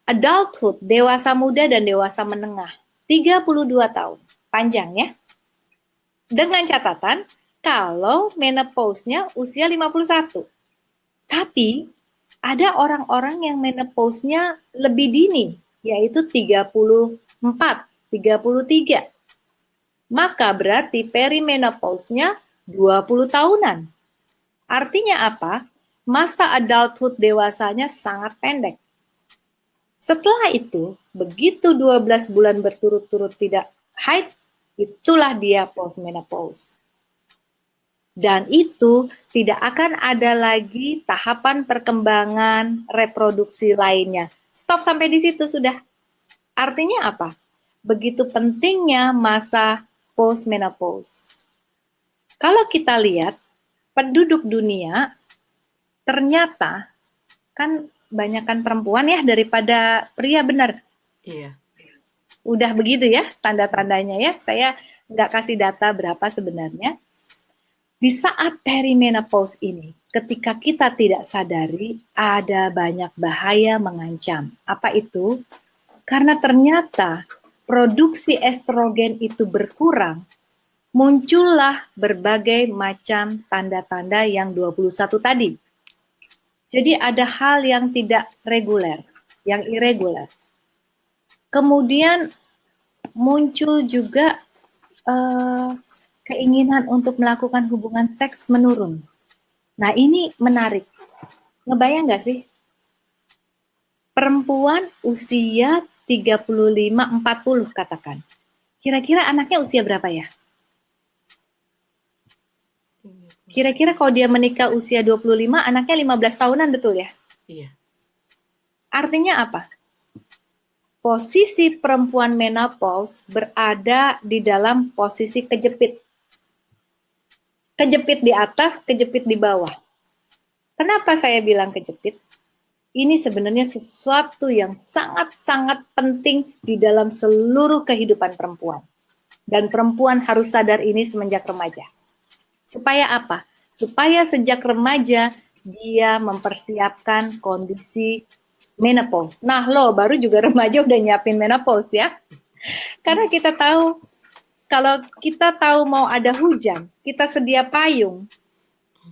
Adulthood, dewasa muda dan dewasa menengah. 32 tahun. Panjang ya. Dengan catatan, kalau menopause-nya usia 51. Tapi ada orang-orang yang menopause-nya lebih dini, yaitu 34, 33. Maka berarti perimenopause-nya 20 tahunan. Artinya apa? Masa adulthood dewasanya sangat pendek. Setelah itu, begitu 12 bulan berturut-turut tidak haid, itulah dia postmenopause. Dan itu tidak akan ada lagi tahapan perkembangan reproduksi lainnya. Stop sampai di situ sudah. Artinya apa? Begitu pentingnya masa postmenopause. Kalau kita lihat penduduk dunia, ternyata kan banyakkan perempuan ya daripada pria, benar? Iya. Udah begitu ya tanda-tandanya ya. Saya nggak kasih data berapa sebenarnya. Di saat perimenopause ini, ketika kita tidak sadari, ada banyak bahaya mengancam. Apa itu? Karena ternyata produksi estrogen itu berkurang, muncullah berbagai macam tanda-tanda yang 21 tadi. Jadi ada hal yang tidak reguler, yang irregular. Kemudian muncul juga keinginan untuk melakukan hubungan seks menurun. Nah ini menarik. Ngebayang nggak sih? Perempuan usia 35-40 katakan. Kira-kira anaknya usia berapa ya? Kira-kira kalau dia menikah usia 25, anaknya 15 tahunan, betul ya? Iya. Artinya apa? Posisi perempuan menopause berada di dalam posisi kejepit. Kejepit di atas, kejepit di bawah. Kenapa saya bilang kejepit? Ini sebenarnya sesuatu yang sangat-sangat penting di dalam seluruh kehidupan perempuan. Dan perempuan harus sadar ini semenjak remaja. Supaya apa? Supaya sejak remaja dia mempersiapkan kondisi menopause. Nah, baru juga remaja udah nyiapin menopause ya. Karena kita tahu Kalau kita tahu mau ada hujan, kita sedia payung,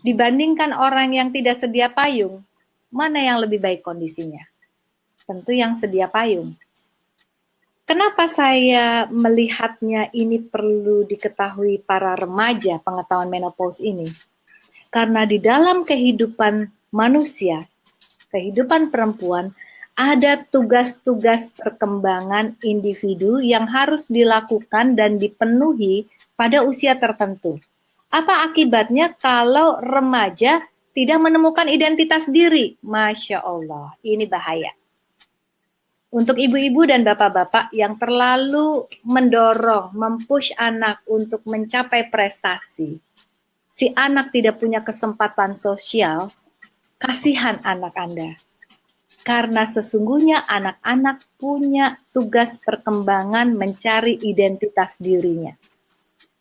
dibandingkan orang yang tidak sedia payung, mana yang lebih baik kondisinya? Tentu yang sedia payung. Kenapa saya melihatnya ini perlu diketahui para remaja pengetahuan menopause ini? Karena di dalam kehidupan manusia, kehidupan perempuan, ada tugas-tugas perkembangan individu yang harus dilakukan dan dipenuhi pada usia tertentu. Apa akibatnya kalau remaja tidak menemukan identitas diri? Masya Allah, ini bahaya. Untuk ibu-ibu dan bapak-bapak yang terlalu mendorong, mempush anak untuk mencapai prestasi, si anak tidak punya kesempatan sosial, kasihan anak Anda. Karena sesungguhnya anak-anak punya tugas perkembangan mencari identitas dirinya.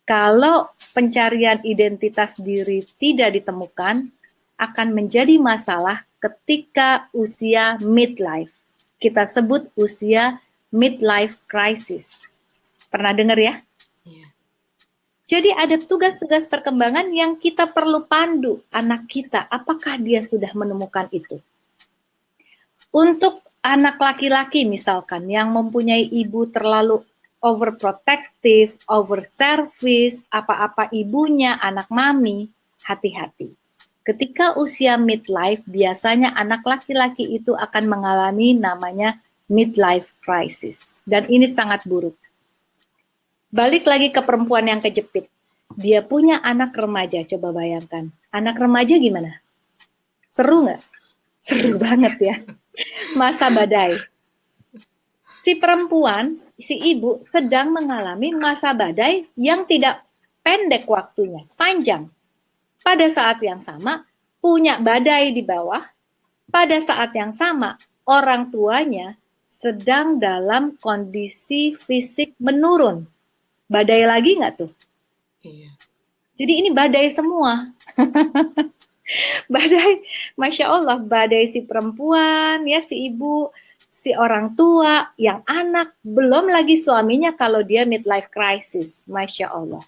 Kalau pencarian identitas diri tidak ditemukan, akan menjadi masalah ketika usia midlife. Kita sebut usia midlife crisis. Pernah dengar ya? Iya. Jadi ada tugas-tugas perkembangan yang kita perlu pandu anak kita. Apakah dia sudah menemukan itu? Untuk anak laki-laki misalkan yang mempunyai ibu terlalu overprotective, overservice, apa-apa ibunya, anak mami, hati-hati. Ketika usia midlife, biasanya anak laki-laki itu akan mengalami namanya midlife crisis. Dan ini sangat buruk. Balik lagi ke perempuan yang kejepit. Dia punya anak remaja, coba bayangkan. Anak remaja gimana? Seru nggak? Seru banget ya. Masa badai. Si perempuan, si ibu sedang mengalami masa badai yang tidak pendek waktunya, panjang. Pada saat yang sama, punya badai di bawah. Pada saat yang sama, orang tuanya sedang dalam kondisi fisik menurun. Badai lagi nggak tuh? Iya. Jadi ini badai semua. Badai, Masya Allah, badai si perempuan, ya si ibu, si orang tua, yang anak, belum lagi suaminya kalau dia midlife crisis. Masya Allah.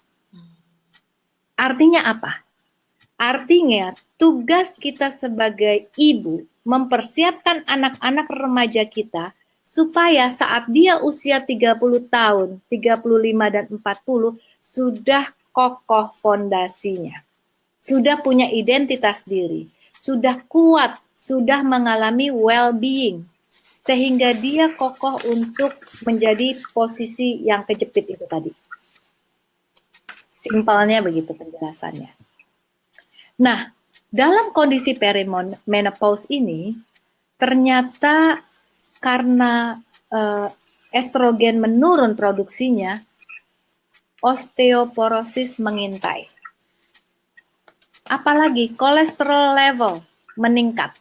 Artinya apa? Artinya tugas kita sebagai ibu mempersiapkan anak-anak remaja kita supaya saat dia usia 30 tahun, 35 dan 40 sudah kokoh fondasinya. Sudah punya identitas diri, sudah kuat, sudah mengalami well-being, sehingga dia kokoh untuk menjadi posisi yang kejepit itu tadi. Simpelnya begitu penjelasannya. Nah, dalam kondisi perimenopause ini, ternyata karena estrogen menurun produksinya, osteoporosis mengintai. Apalagi kolesterol level meningkat.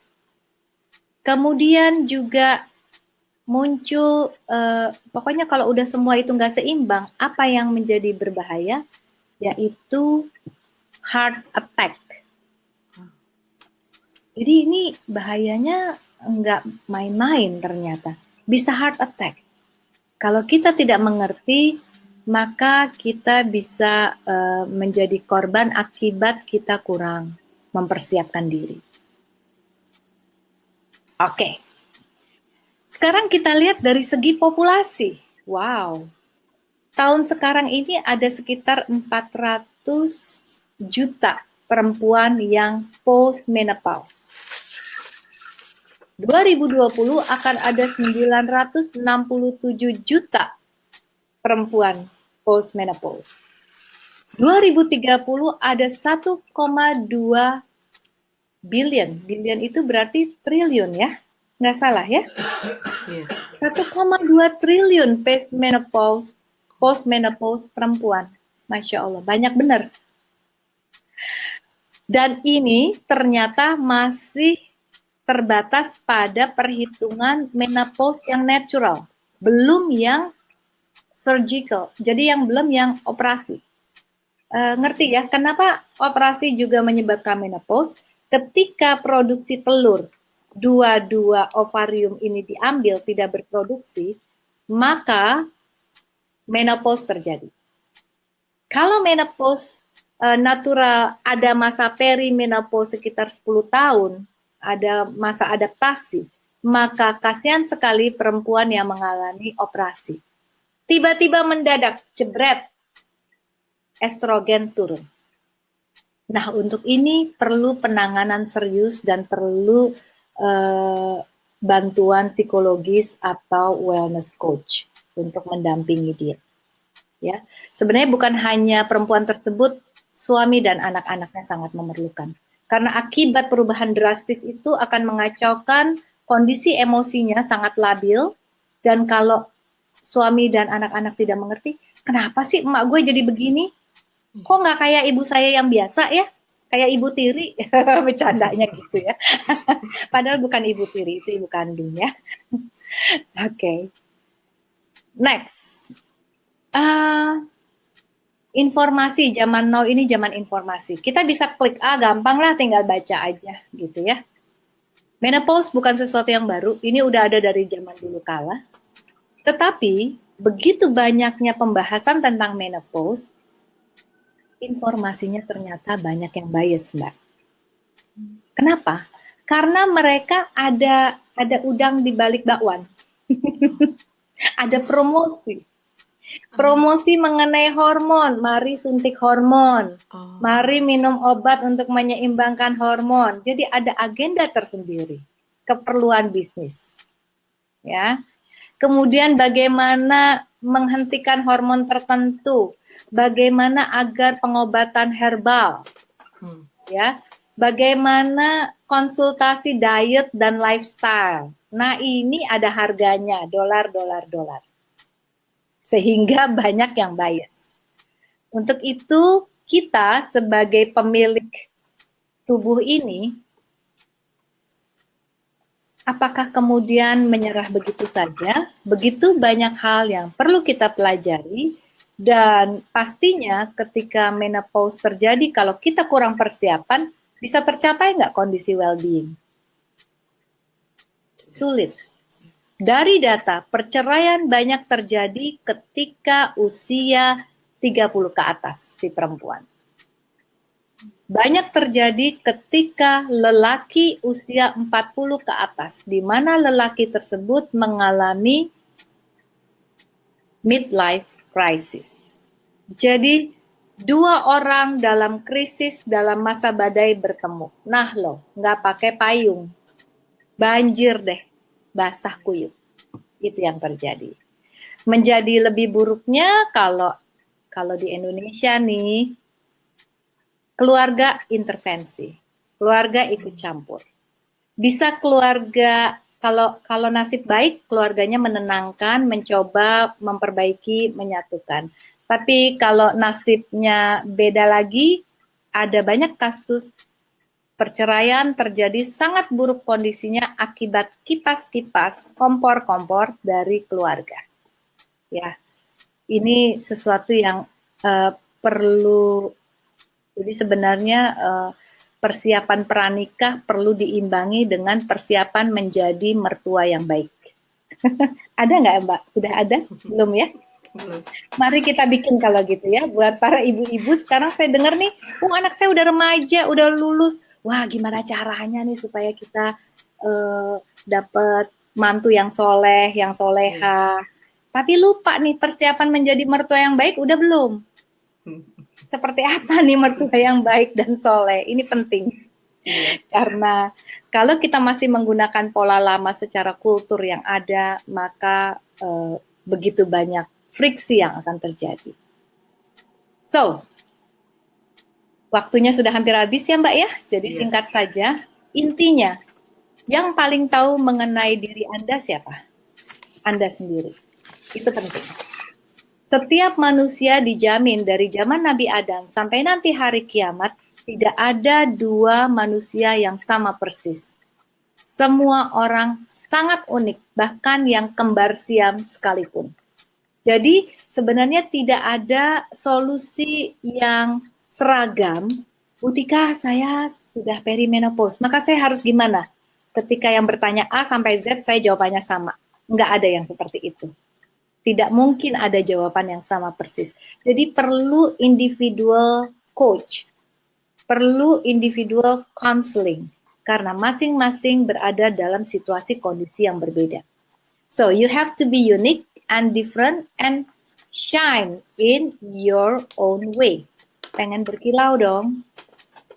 Kemudian juga muncul, pokoknya kalau udah semua itu nggak seimbang, apa yang menjadi berbahaya? Yaitu heart attack. Jadi ini bahayanya nggak main-main ternyata. Bisa heart attack. Kalau kita tidak mengerti, maka kita bisa menjadi korban akibat kita kurang mempersiapkan diri. Oke. Sekarang kita lihat dari segi populasi. Wow. Tahun sekarang ini ada sekitar 400 juta perempuan yang post-menopause. 2020 akan ada 967 juta perempuan post-menopause. 2030 ada 1,2 billion. Billion itu berarti triliun ya? Nggak salah ya? Iya. 1,2 triliun post-menopause perempuan. Masya Allah, banyak benar. Dan ini ternyata masih terbatas pada perhitungan menopause yang natural, belum yang surgical, jadi yang belum yang operasi. Ngerti ya, kenapa operasi juga menyebabkan menopause? Ketika produksi telur, dua ovarium ini diambil, tidak berproduksi, maka menopause terjadi. Kalau menopause natural, ada masa perimenopause sekitar 10 tahun, ada masa adaptasi, maka kasihan sekali perempuan yang mengalami operasi. Tiba-tiba mendadak, jebret, estrogen turun. Nah, untuk ini perlu penanganan serius dan perlu bantuan psikologis atau wellness coach untuk mendampingi dia. Ya, sebenarnya bukan hanya perempuan tersebut, suami dan anak-anaknya sangat memerlukan. Karena akibat perubahan drastis itu akan mengacaukan kondisi emosinya sangat labil, dan kalau suami dan anak-anak tidak mengerti, kenapa sih emak gue jadi begini? Kok nggak kayak ibu saya yang biasa ya? Kayak ibu tiri, bercandanya gitu ya. Padahal bukan ibu tiri, itu ibu kandung ya. Oke. Next. Informasi zaman now ini zaman informasi. Kita bisa klik gampang lah, tinggal baca aja gitu ya. Menopause bukan sesuatu yang baru, ini udah ada dari zaman dulu kala. Tetapi begitu banyaknya pembahasan tentang menopause, informasinya ternyata banyak yang bias, Mbak. Kenapa? Karena mereka ada udang di balik bakwan. Ada promosi. Promosi mengenai hormon, mari suntik hormon, mari minum obat untuk menyeimbangkan hormon. Jadi ada agenda tersendiri, keperluan bisnis. Ya. Kemudian bagaimana menghentikan hormon tertentu, bagaimana agar pengobatan herbal, ya, bagaimana konsultasi diet dan lifestyle. Nah, ini ada harganya, dolar. Sehingga banyak yang bias. Untuk itu, kita sebagai pemilik tubuh ini, apakah kemudian menyerah begitu saja? Begitu banyak hal yang perlu kita pelajari, dan pastinya ketika menopause terjadi, kalau kita kurang persiapan, bisa tercapai nggak kondisi well-being? Sulit. Dari data, perceraian banyak terjadi ketika usia 30 ke atas si perempuan. Banyak terjadi ketika lelaki usia 40 ke atas, di mana lelaki tersebut mengalami midlife crisis. Jadi, dua orang dalam krisis dalam masa badai bertemu. Nah loh, nggak pakai payung. Banjir deh, basah kuyup. Itu yang terjadi. Menjadi lebih buruknya kalau di Indonesia nih, keluarga intervensi, keluarga ikut campur. Bisa keluarga, kalau nasib baik, keluarganya menenangkan, mencoba memperbaiki, menyatukan. Tapi kalau nasibnya beda lagi, ada banyak kasus perceraian terjadi sangat buruk kondisinya akibat kipas-kipas, kompor-kompor dari keluarga. Ya, ini sesuatu yang perlu. Jadi sebenarnya persiapan pranikah perlu diimbangi dengan persiapan menjadi mertua yang baik. Ada nggak, Mbak? Sudah ada? Belum ya? Mari kita bikin kalau gitu ya. Buat para ibu-ibu, sekarang saya dengar nih, anak saya udah remaja, udah lulus. Wah, gimana caranya nih supaya kita dapat mantu yang soleh, yang soleha. Tapi lupa nih, persiapan menjadi mertua yang baik udah belum? Seperti apa nih mertua yang baik dan soleh? Ini penting. Karena kalau kita masih menggunakan pola lama secara kultur yang ada, maka begitu banyak friksi yang akan terjadi. So, waktunya sudah hampir habis ya Mbak ya, jadi singkat saja. Intinya, yang paling tahu mengenai diri Anda siapa? Anda sendiri. Itu penting. Setiap manusia dijamin dari zaman Nabi Adam sampai nanti hari kiamat, tidak ada dua manusia yang sama persis. Semua orang sangat unik, bahkan yang kembar siam sekalipun. Jadi sebenarnya tidak ada solusi yang seragam. Ketika saya sudah perimenopause, maka saya harus gimana? Ketika yang bertanya A sampai Z, saya jawabannya sama. Nggak ada yang seperti itu. Tidak mungkin ada jawaban yang sama persis. Jadi perlu individual coach, perlu individual counseling, karena masing-masing berada dalam situasi kondisi yang berbeda. So you have to be unique and different and shine in your own way. Pengen berkilau dong,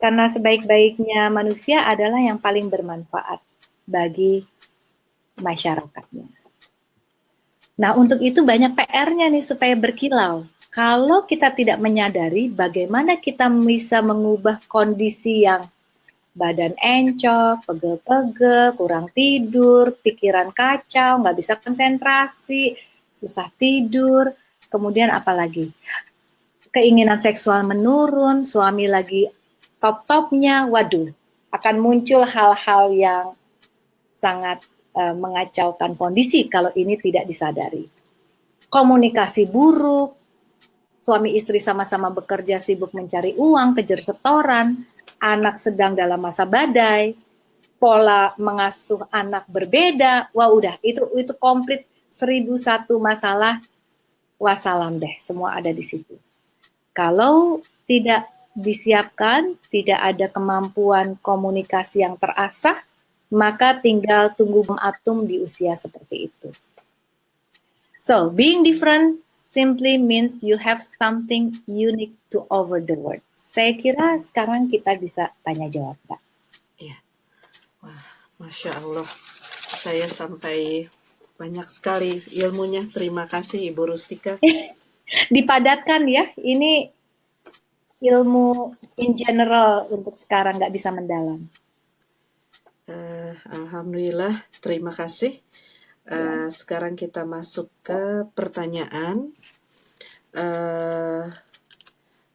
karena sebaik-baiknya manusia adalah yang paling bermanfaat bagi masyarakatnya. Nah, untuk itu banyak PR-nya nih supaya berkilau. Kalau kita tidak menyadari bagaimana kita bisa mengubah kondisi yang badan encok, pegel-pegel, kurang tidur, pikiran kacau, nggak bisa konsentrasi, susah tidur, kemudian apalagi? Keinginan seksual menurun, suami lagi top-topnya, waduh, akan muncul hal-hal yang sangat mengacaukan kondisi kalau ini tidak disadari. Komunikasi buruk, suami istri sama-sama bekerja sibuk mencari uang, kejar setoran, anak sedang dalam masa badai, pola mengasuh anak berbeda, wah udah itu komplit 1001 masalah, wassalam deh, semua ada di situ. Kalau tidak disiapkan, tidak ada kemampuan komunikasi yang terasah, maka tinggal tunggu bom atom di usia seperti itu. So, being different simply means you have something unique to offer the world. Saya kira sekarang kita bisa tanya jawab, Pak. Iya. Wah, Masya Allah. Saya sampai banyak sekali ilmunya. Terima kasih Ibu Rustika. Dipadatkan ya, ini ilmu in general untuk sekarang nggak bisa mendalam. Alhamdulillah, terima kasih. Sekarang kita masuk ke pertanyaan.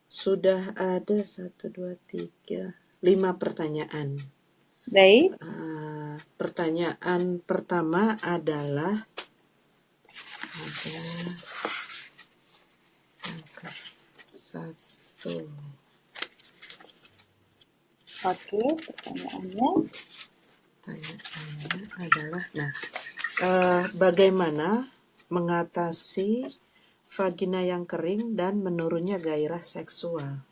Sudah ada 1, 2, 3, 5 pertanyaan. Baik. Pertanyaan pertama adalah angka 1. Oke, pertanyaannya Adalah, bagaimana mengatasi vagina yang kering dan menurunnya gairah seksual?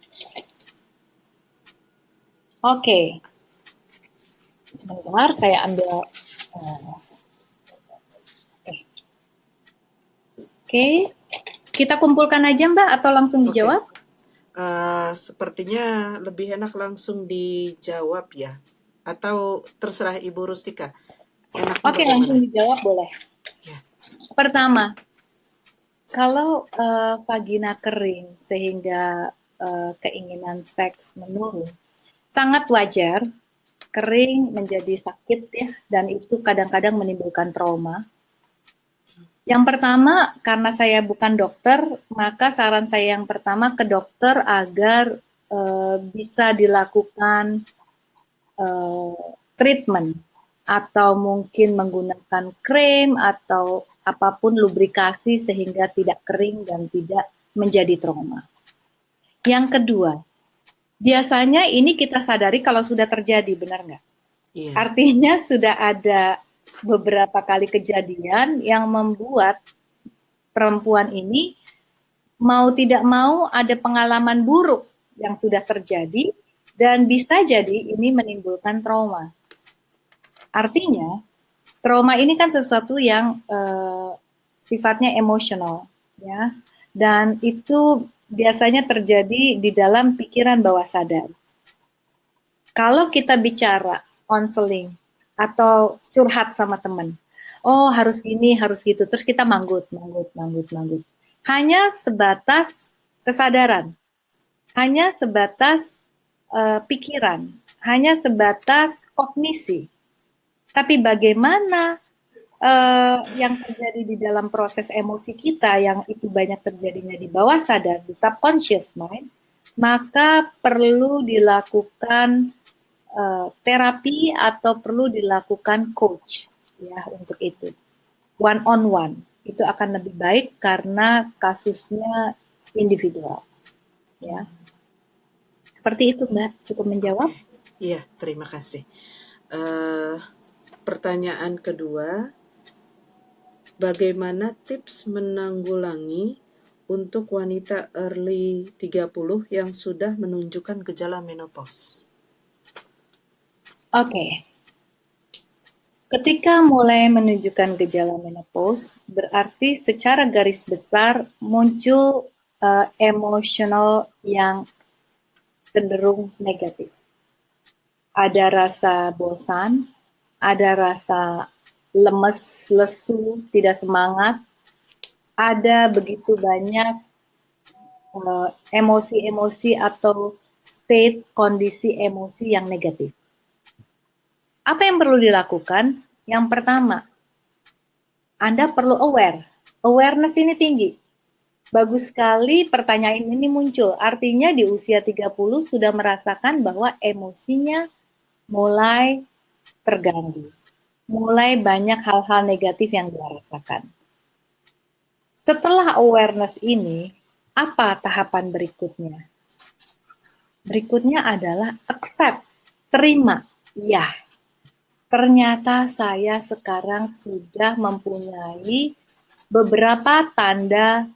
Oke. Sebentar, saya ambil. Oke, kita kumpulkan aja Mbak atau langsung dijawab? Sepertinya lebih enak langsung dijawab ya, atau terserah Ibu Rustika. Oke, langsung dijawab boleh. Ya. Pertama, kalau vagina kering sehingga keinginan seks menurun, sangat wajar. Kering menjadi sakit ya, dan itu kadang-kadang menimbulkan trauma. Yang pertama, karena saya bukan dokter, maka saran saya yang pertama ke dokter agar bisa dilakukan treatment atau mungkin menggunakan krim atau apapun lubrikasi sehingga tidak kering dan tidak menjadi trauma. Yang kedua, biasanya ini kita sadari kalau sudah terjadi, benar nggak? Iya. Artinya sudah ada beberapa kali kejadian yang membuat perempuan ini mau tidak mau ada pengalaman buruk yang sudah terjadi dan bisa jadi ini menimbulkan trauma. Artinya, trauma ini kan sesuatu yang sifatnya emosional, ya, dan itu biasanya terjadi di dalam pikiran bawah sadar. Kalau kita bicara counseling atau curhat sama teman, oh harus gini, harus gitu, terus kita manggut. Hanya sebatas kesadaran, hanya sebatas pikiran, hanya sebatas kognisi. Tapi bagaimana yang terjadi di dalam proses emosi kita yang itu banyak terjadinya di bawah sadar, di subconscious mind, maka perlu dilakukan terapi atau perlu dilakukan coach ya untuk itu. One on one itu akan lebih baik karena kasusnya individual. Ya. Seperti itu, Mbak. Cukup menjawab? Iya, terima kasih. Pertanyaan kedua, Bagaimana tips menanggulangi untuk wanita early 30 yang sudah menunjukkan gejala menopause? Oke, ketika mulai menunjukkan gejala menopause, berarti secara garis besar muncul emosional yang cenderung negatif. Ada rasa bosan, ada rasa lemes, lesu, tidak semangat, ada begitu banyak emosi-emosi atau state kondisi emosi yang negatif. Apa yang perlu dilakukan? Yang pertama, Anda perlu aware. Awareness ini tinggi. Bagus sekali pertanyaan ini muncul. Artinya di usia 30 sudah merasakan bahwa emosinya mulai terganggu. Mulai banyak hal-hal negatif yang dia rasakan. Setelah awareness ini, apa tahapan berikutnya? Berikutnya adalah accept, terima. Ya, ternyata saya sekarang sudah mempunyai beberapa tanda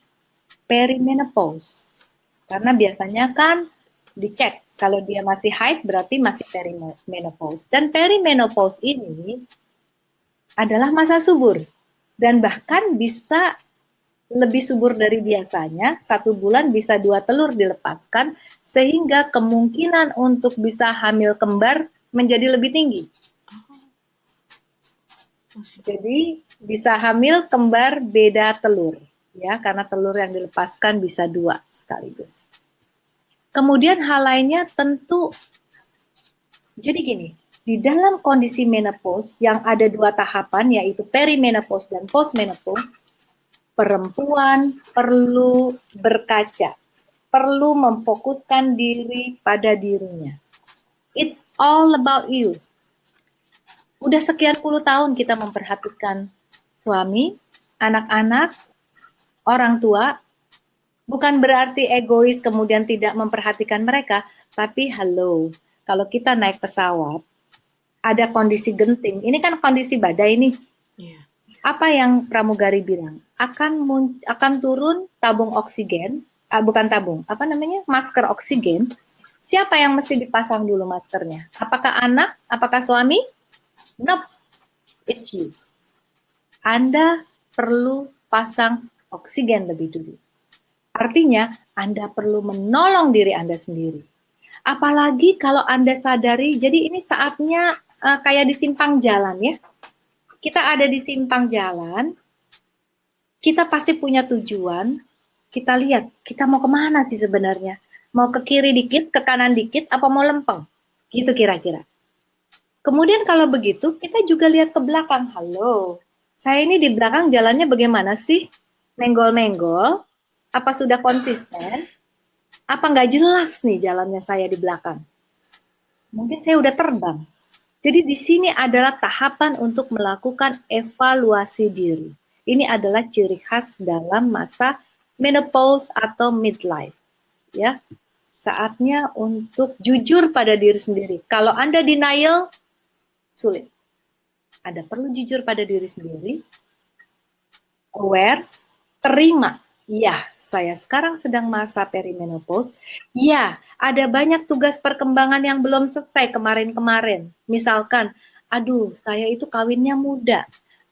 perimenopause. Karena biasanya kan dicek, kalau dia masih haid berarti masih perimenopause. Dan perimenopause ini adalah masa subur. Dan bahkan bisa lebih subur dari biasanya, 1 bulan bisa 2 telur dilepaskan, sehingga kemungkinan untuk bisa hamil kembar menjadi lebih tinggi. Jadi bisa hamil kembar beda telur, ya, karena telur yang dilepaskan bisa 2 sekaligus. Kemudian hal lainnya tentu, jadi gini, di dalam kondisi menopause yang ada 2 tahapan, yaitu perimenopause dan postmenopause, perempuan perlu berkaca, perlu memfokuskan diri pada dirinya. It's all about you. Udah sekian puluh tahun kita memperhatikan suami, anak-anak, orang tua, bukan berarti egois kemudian tidak memperhatikan mereka, tapi halo, kalau kita naik pesawat, ada kondisi genting, ini kan kondisi badai nih. Yeah. Apa yang pramugari bilang? Akan turun tabung oksigen, bukan tabung, apa namanya? Masker oksigen. Siapa yang mesti dipasang dulu maskernya? Apakah anak? Apakah suami? Nope, it's you. Anda perlu pasang oksigen lebih dulu. Artinya, Anda perlu menolong diri Anda sendiri. Apalagi kalau Anda sadari, jadi ini saatnya kayak di simpang jalan ya. Kita ada di simpang jalan, kita pasti punya tujuan, kita lihat, kita mau kemana sih sebenarnya? Mau ke kiri dikit, ke kanan dikit, apa mau lempeng? Gitu kira-kira. Kemudian kalau begitu, kita juga lihat ke belakang. Halo, saya ini di belakang jalannya bagaimana sih? Menggol-menggol? Apa sudah konsisten? Apa nggak jelas nih jalannya saya di belakang? Mungkin saya udah terbang. Jadi di sini adalah tahapan untuk melakukan evaluasi diri. Ini adalah ciri khas dalam masa menopause atau midlife. Ya, saatnya untuk jujur pada diri sendiri. Kalau Anda denial, sulit. Anda perlu jujur pada diri sendiri, aware, terima. Ya, saya sekarang sedang masa perimenopause. Ya, ada banyak tugas perkembangan yang belum selesai kemarin-kemarin. Misalkan, aduh, saya itu kawinnya muda.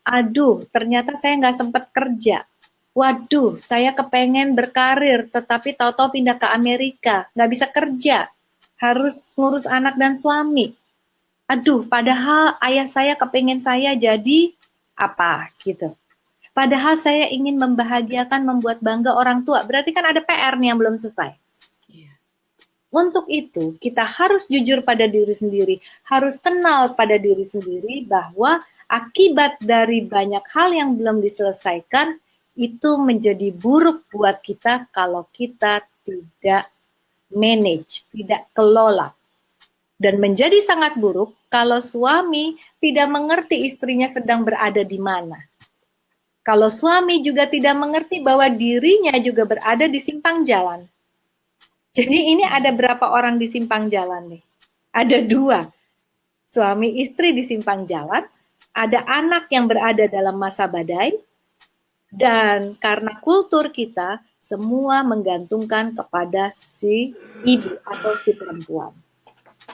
Aduh, ternyata saya nggak sempat kerja. Waduh, saya kepengen berkarir, tetapi tahu-tahu pindah ke Amerika, nggak bisa kerja. Harus ngurus anak dan suami. Aduh, padahal ayah saya kepengen saya jadi apa gitu. Padahal saya ingin membahagiakan, membuat bangga orang tua. Berarti kan ada PR nih yang belum selesai. Yeah. Untuk itu, kita harus jujur pada diri sendiri. Harus kenal pada diri sendiri bahwa akibat dari banyak hal yang belum diselesaikan, itu menjadi buruk buat kita kalau kita tidak manage, tidak kelola. Dan menjadi sangat buruk kalau suami tidak mengerti istrinya sedang berada di mana. Kalau suami juga tidak mengerti bahwa dirinya juga berada di simpang jalan. Jadi ini ada berapa orang di simpang jalan nih? Ada 2. Suami istri di simpang jalan, ada anak yang berada dalam masa badai, Dan karena kultur kita, semua menggantungkan kepada si ibu atau si perempuan.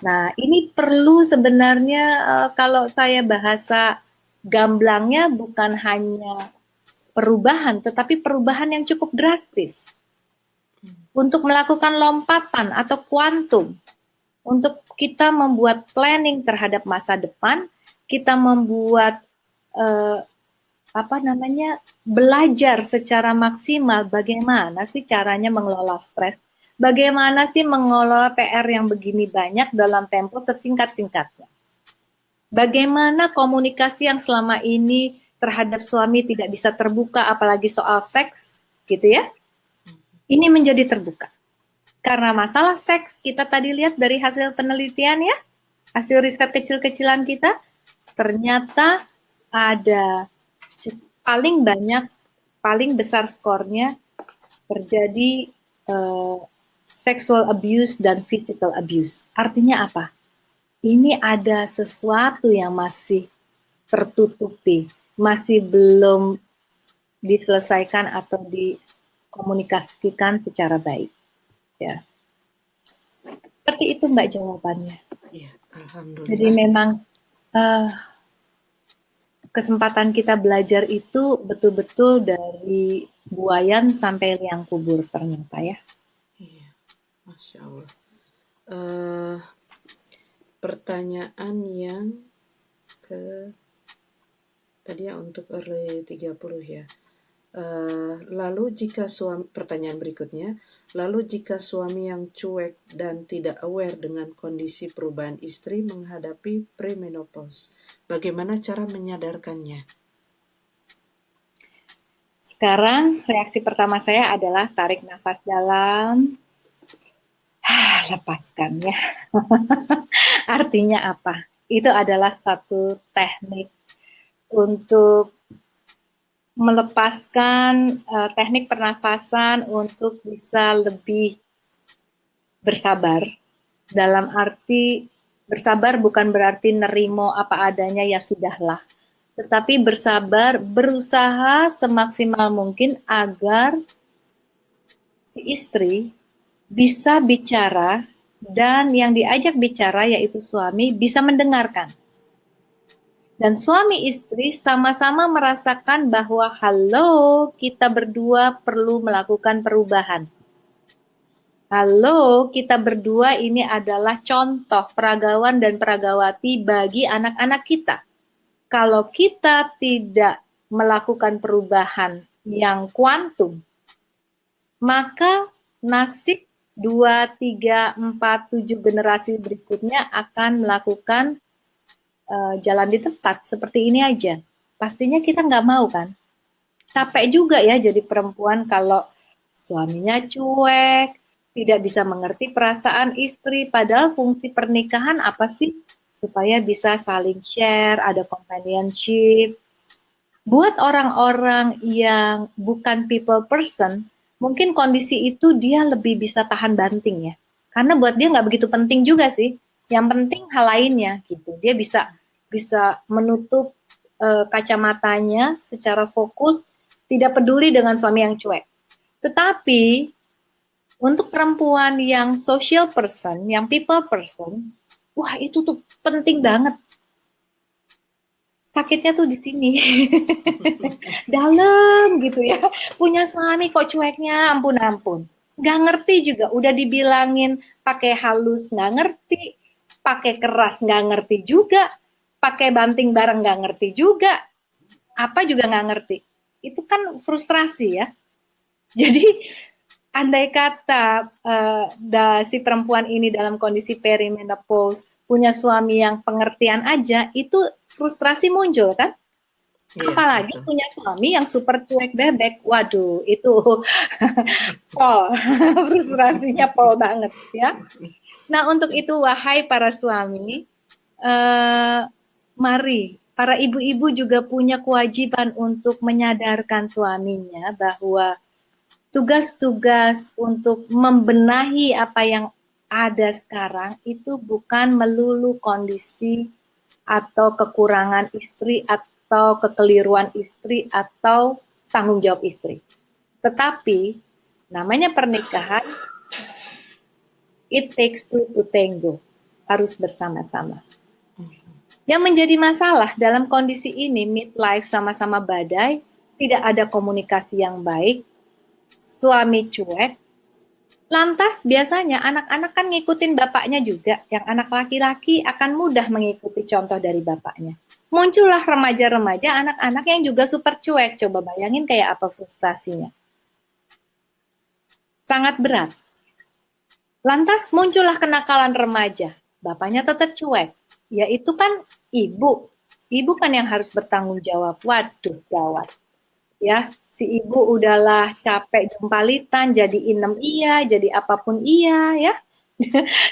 Nah, ini perlu sebenarnya kalau saya bahasa gamblangnya bukan hanya perubahan, tetapi perubahan yang cukup drastis. Untuk melakukan lompatan atau kuantum, untuk kita membuat planning terhadap masa depan, kita membuat eh, belajar secara maksimal bagaimana sih caranya mengelola stres, bagaimana sih mengelola PR yang begini banyak dalam tempo sesingkat-singkatnya. Bagaimana komunikasi yang selama ini terhadap suami tidak bisa terbuka, apalagi soal seks, gitu ya. Ini menjadi terbuka. Karena masalah seks, kita tadi lihat dari hasil penelitian ya, hasil riset kecil-kecilan kita, ternyata ada paling banyak, paling besar skornya terjadi sexual abuse dan physical abuse. Artinya apa? Ini ada sesuatu yang masih tertutupi, masih belum diselesaikan atau dikomunikasikan secara baik. Ya. Seperti itu Mbak jawabannya. Iya, Jadi alhamdulillah. memang kesempatan kita belajar itu betul-betul dari buayan sampai liang kubur ternyata ya. Iya, Masya Allah. Eh, Pertanyaan yang ke tadi ya untuk early 30 ya. Lalu jika suami, pertanyaan berikutnya, lalu jika suami yang cuek dan tidak aware dengan kondisi perubahan istri menghadapi premenopause, bagaimana cara menyadarkannya? Sekarang reaksi pertama saya adalah tarik nafas dalam, lepaskan ya. Artinya apa? Itu adalah satu teknik untuk melepaskan teknik pernafasan untuk bisa lebih bersabar. Dalam arti bersabar bukan berarti nerimo apa adanya ya sudahlah. Tetapi bersabar, berusaha semaksimal mungkin agar si istri bisa bicara dan yang diajak bicara yaitu suami bisa mendengarkan. Dan suami istri sama-sama merasakan bahwa halo, kita berdua perlu melakukan perubahan. Halo, kita berdua ini adalah contoh peragawan dan peragawati bagi anak-anak kita. Kalau kita tidak melakukan perubahan yang kuantum, maka nasib 2, 3, 4, 7 generasi berikutnya akan melakukan jalan di tempat seperti ini aja. Pastinya kita nggak mau kan? Capek juga ya jadi perempuan kalau suaminya cuek, tidak bisa mengerti perasaan istri, padahal fungsi pernikahan apa sih? Supaya bisa saling share, ada companionship. Buat orang-orang yang bukan people person, mungkin kondisi itu dia lebih bisa tahan banting ya. Karena buat dia nggak begitu penting juga sih. Yang penting hal lainnya gitu. Dia bisa bisa menutup kacamatanya secara fokus, tidak peduli dengan suami yang cuek. Tetapi untuk perempuan yang social person, yang people person, wah itu tuh penting banget. Sakitnya tuh di sini. Dalam gitu ya. Punya suami kok cueknya ampun-ampun. Nggak ngerti juga, udah dibilangin pakai halus nggak ngerti, pakai keras nggak ngerti juga, pakai banting bareng nggak ngerti juga, apa juga nggak ngerti. Itu kan frustrasi ya. Jadi andai kata si perempuan ini dalam kondisi perimenopause punya suami yang pengertian aja, itu frustrasi muncul kan? Iya, Apalagi betul. punya suami yang super cuek bebek, waduh itu pol, frustrasinya pol banget ya. Nah untuk itu wahai para suami, eh, mari para ibu-ibu juga punya kewajiban untuk menyadarkan suaminya bahwa tugas-tugas untuk membenahi apa yang ada sekarang itu bukan melulu kondisi atau kekurangan istri atau kekeliruan istri atau tanggung jawab istri. Tetapi namanya pernikahan, it takes two to tango, harus bersama-sama. Yang menjadi masalah dalam kondisi ini, midlife sama-sama badai, tidak ada komunikasi yang baik, suami cuek, lantas biasanya anak-anak kan ngikutin bapaknya juga. Yang anak laki-laki akan mudah mengikuti contoh dari bapaknya. Muncullah remaja-remaja, anak-anak yang juga super cuek. Coba bayangin kayak apa frustasinya. Sangat berat. Lantas muncullah kenakalan remaja. Bapaknya tetap cuek. Ya itu kan ibu. Ibu kan yang harus bertanggung jawab. Waduh, gawat. Ya, si ibu udahlah capek jumpalitan, jadi inem iya, jadi apapun iya, ya.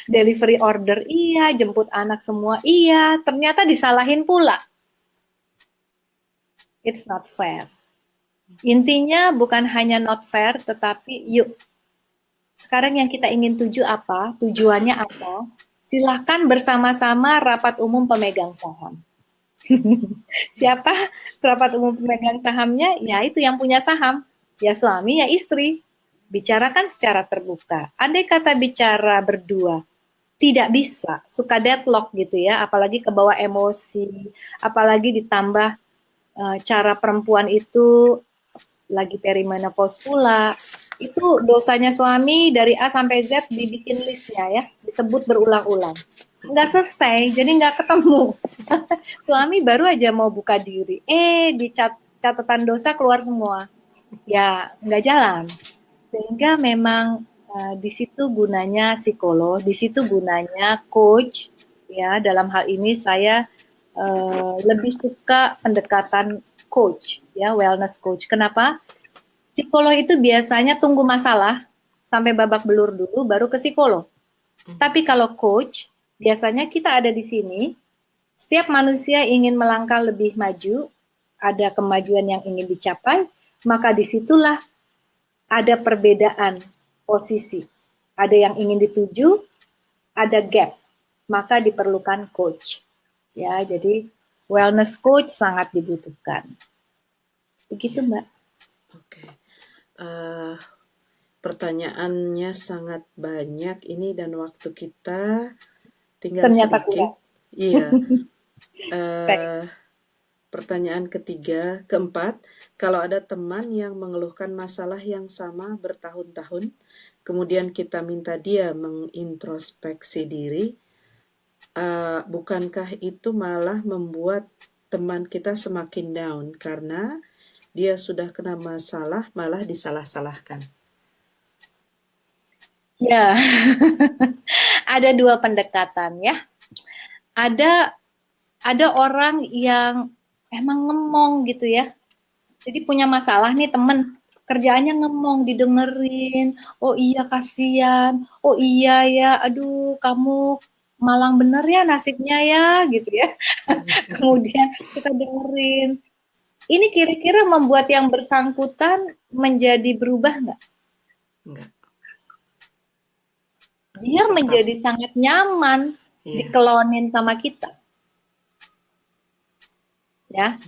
Delivery order iya, jemput anak semua iya, ternyata disalahin pula. It's not fair. Intinya bukan hanya not fair, tetapi yuk, sekarang yang kita ingin tuju apa, tujuannya apa, silahkan bersama-sama rapat umum pemegang saham. Siapa rapat umum pemegang sahamnya? Ya itu yang punya saham. Ya suami, ya istri. Bicarakan secara terbuka. Andai kata bicara berdua, tidak bisa. Suka deadlock gitu ya. Apalagi kebawa emosi. Apalagi ditambah cara perempuan itu lagi perimenopause pula. Itu dosanya suami dari A sampai Z dibikin listnya ya. Disebut berulang-ulang. Nggak selesai, jadi nggak ketemu. Suami baru aja mau buka diri, di catatan dosa keluar semua. Ya, nggak jalan. Sehingga memang di situ gunanya psikolog, di situ gunanya coach. Ya, dalam hal ini saya lebih suka pendekatan coach, ya, wellness coach. Kenapa? Psikolog itu biasanya tunggu masalah sampai babak belur dulu, baru ke psikolog. Tapi kalau coach, biasanya kita ada di sini, setiap manusia ingin melangkah lebih maju, ada kemajuan yang ingin dicapai, maka disitulah ada perbedaan posisi. Ada yang ingin dituju, ada gap, maka diperlukan coach. Ya, jadi wellness coach sangat dibutuhkan. Begitu, Mbak. Oke. Pertanyaannya sangat banyak ini dan waktu kita tinggal Ternyata sedikit. kurang. Iya. Pertanyaan keempat, kalau ada teman yang mengeluhkan masalah yang sama bertahun-tahun, kemudian kita minta dia mengintrospeksi diri, bukankah itu malah membuat teman kita semakin down karena dia sudah kena masalah malah disalah-salahkan? Ya, ada dua pendekatan ya. Ada orang yang emang ngemong gitu ya. Jadi punya masalah nih temen, kerjaannya ngemong, didengerin. Oh iya kasihan, oh iya ya, aduh kamu malang bener ya nasibnya ya gitu ya. Kemudian kita dengerin. Ini kira-kira membuat yang bersangkutan menjadi berubah nggak? Enggak. Dia Tetap. menjadi sangat nyaman dikelonin sama kita. Ya,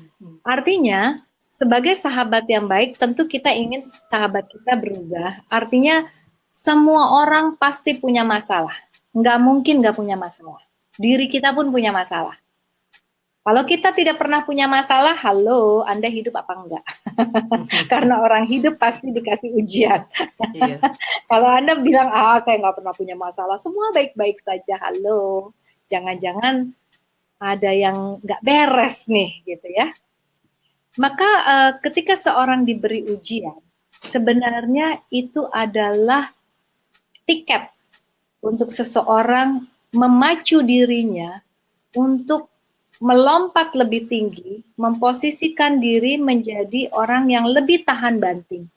artinya sebagai sahabat yang baik, tentu kita ingin sahabat kita berubah. Artinya semua orang pasti punya masalah. Nggak mungkin nggak punya masalah. Diri kita pun punya masalah. Kalau kita tidak pernah punya masalah, halo, Anda hidup apa enggak? Karena orang hidup pasti dikasih ujian. Iya. Kalau Anda bilang, saya nggak pernah punya masalah, semua baik-baik saja, halo. Jangan-jangan ada yang nggak beres nih, gitu ya. Maka ketika seorang diberi ujian, sebenarnya itu adalah tiket untuk seseorang memacu dirinya untuk melompat lebih tinggi, memposisikan diri menjadi orang yang lebih tahan banting.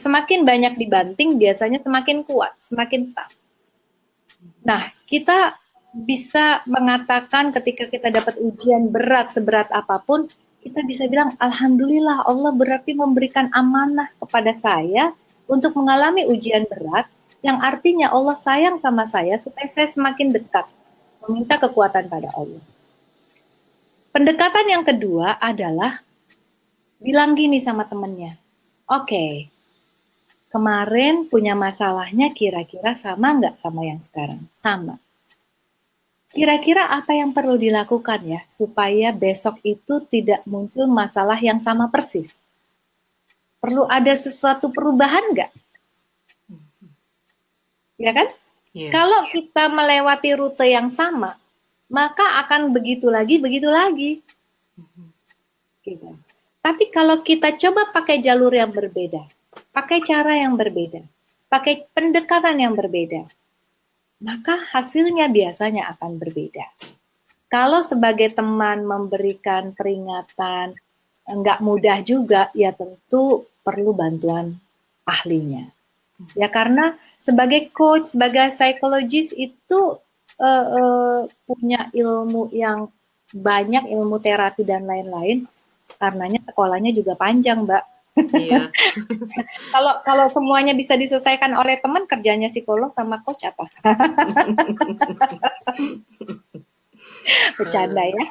Semakin banyak dibanting, biasanya semakin kuat, semakin tough. Nah, kita bisa mengatakan ketika kita dapat ujian berat seberat apapun, kita bisa bilang, Alhamdulillah Allah berarti memberikan amanah kepada saya untuk mengalami ujian berat, yang artinya Allah sayang sama saya supaya saya semakin dekat, meminta kekuatan pada Allah. Pendekatan yang kedua adalah bilang gini sama temennya, oke, kemarin punya masalahnya kira-kira sama nggak sama yang sekarang? Sama. Kira-kira apa yang perlu dilakukan ya supaya besok itu tidak muncul masalah yang sama persis? Perlu ada sesuatu perubahan nggak? Ya kan? Iya. Kalau kita melewati rute yang sama, maka akan begitu lagi, begitu lagi. Gitu. Tapi kalau kita coba pakai jalur yang berbeda, pakai cara yang berbeda, pakai pendekatan yang berbeda, maka hasilnya biasanya akan berbeda. Kalau sebagai teman memberikan peringatan, nggak mudah juga, ya tentu perlu bantuan ahlinya. Ya karena sebagai coach, sebagai psikologis itu punya ilmu yang banyak, ilmu terapi dan lain-lain. Karenanya sekolahnya juga panjang, Mbak. Iya. Kalau semuanya bisa diselesaikan oleh teman, kerjanya psikolog sama coach apa? Bercanda ya.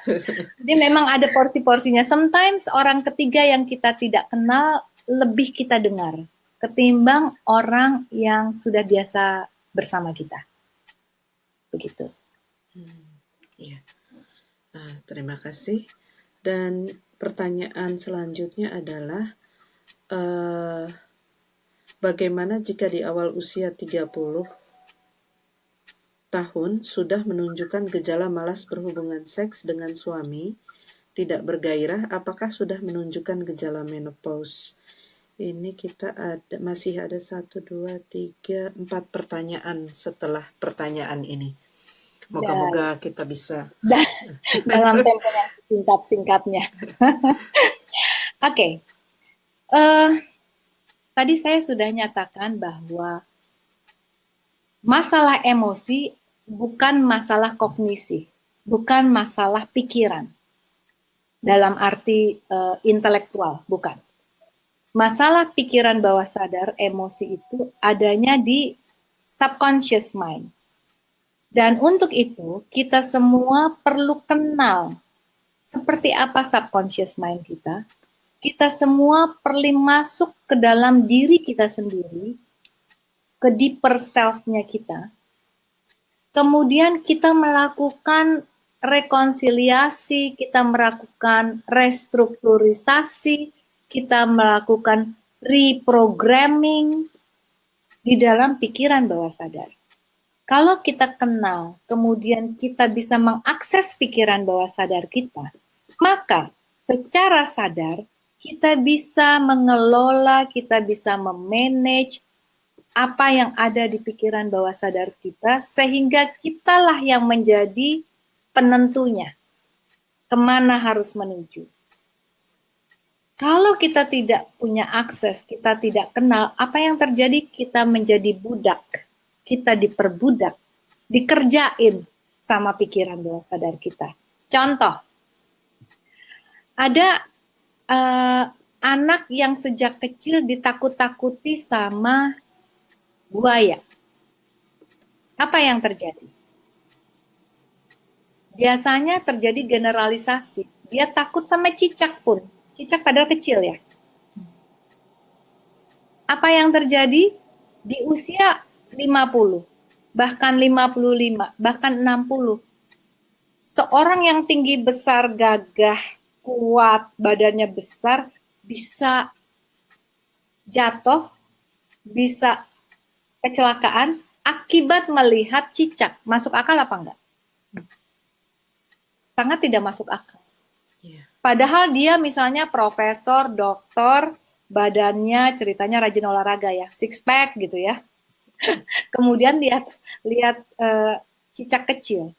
Jadi memang ada porsi-porsinya. Sometimes orang ketiga yang kita tidak kenal lebih kita dengar ketimbang orang yang sudah biasa bersama kita. Begitu. Iya. Nah, terima kasih. Dan pertanyaan selanjutnya adalah bagaimana jika di awal usia 30 tahun sudah menunjukkan gejala malas berhubungan seks dengan suami, tidak bergairah, apakah sudah menunjukkan gejala menopause? Ini kita masih ada 1, 2, 3, 4 pertanyaan setelah pertanyaan ini. Moga-moga kita bisa. Dalam tempo yang singkat-singkatnya. Oke. Tadi saya sudah nyatakan bahwa masalah emosi bukan masalah kognisi, bukan masalah pikiran dalam arti intelektual, bukan. Masalah pikiran bawah sadar, emosi itu adanya di subconscious mind. Dan untuk itu, kita semua perlu kenal seperti apa subconscious mind kita. Kita semua perlu masuk ke dalam diri kita sendiri, ke deeper self-nya kita. Kemudian kita melakukan rekonsiliasi, kita melakukan restrukturisasi, kita melakukan reprogramming di dalam pikiran bawah sadar. Kalau kita kenal, kemudian kita bisa mengakses pikiran bawah sadar kita, maka secara sadar kita bisa mengelola, kita bisa memanage apa yang ada di pikiran bawah sadar kita, sehingga kitalah yang menjadi penentunya, kemana harus menuju. Kalau kita tidak punya akses, kita tidak kenal, apa yang terjadi? Kita menjadi budak, kita diperbudak, dikerjain sama pikiran bawah sadar kita. Contoh, ada anak yang sejak kecil ditakut-takuti sama buaya. Apa yang terjadi? Biasanya terjadi generalisasi. Dia takut sama cicak pun. Cicak padahal kecil ya. Apa yang terjadi? Di usia 50, bahkan 55, bahkan 60. Seorang yang tinggi besar, gagah, kuat, badannya besar, bisa jatuh, bisa kecelakaan akibat melihat cicak. Masuk akal apa enggak? Sangat tidak masuk akal. Padahal dia misalnya profesor, doktor, badannya ceritanya rajin olahraga ya, six pack gitu ya. Kemudian lihat cicak kecil.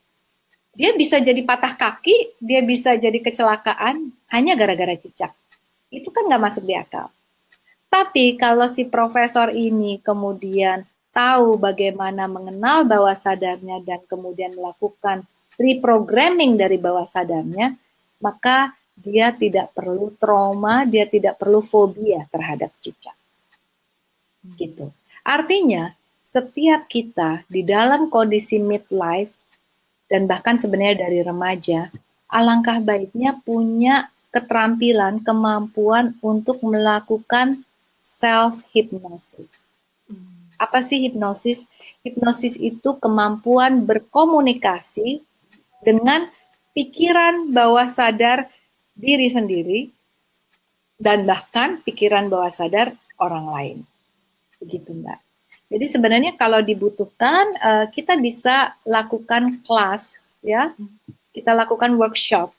Dia bisa jadi patah kaki, dia bisa jadi kecelakaan hanya gara-gara cicak. Itu kan nggak masuk di akal. Tapi kalau si profesor ini kemudian tahu bagaimana mengenal bawah sadarnya dan kemudian melakukan reprogramming dari bawah sadarnya, maka dia tidak perlu trauma, dia tidak perlu fobia terhadap cicak. Gitu. Artinya, setiap kita di dalam kondisi midlife dan bahkan sebenarnya dari remaja, alangkah baiknya punya keterampilan, kemampuan untuk melakukan self-hypnosis. Apa sih hipnosis? Hipnosis itu kemampuan berkomunikasi dengan pikiran bawah sadar diri sendiri dan bahkan pikiran bawah sadar orang lain. Begitu, Mbak. Jadi sebenarnya kalau dibutuhkan, kita bisa lakukan kelas, ya, kita lakukan workshop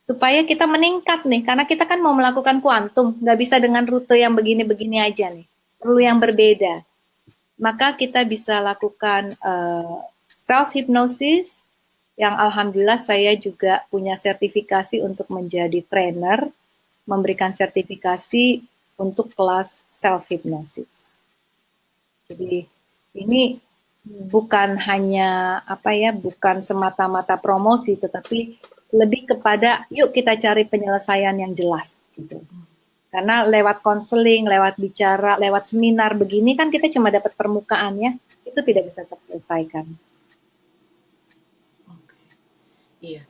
supaya kita meningkat nih, karena kita kan mau melakukan kuantum, nggak bisa dengan rute yang begini-begini aja nih, perlu yang berbeda. Maka kita bisa lakukan self hypnosis, yang alhamdulillah saya juga punya sertifikasi untuk menjadi trainer, memberikan sertifikasi untuk kelas self hypnosis. Jadi ini bukan hanya bukan semata-mata promosi, tetapi lebih kepada yuk kita cari penyelesaian yang jelas gitu. Karena lewat konseling, lewat bicara, lewat seminar begini kan kita cuma dapat permukaan ya, itu tidak bisa terselesaikan. Iya.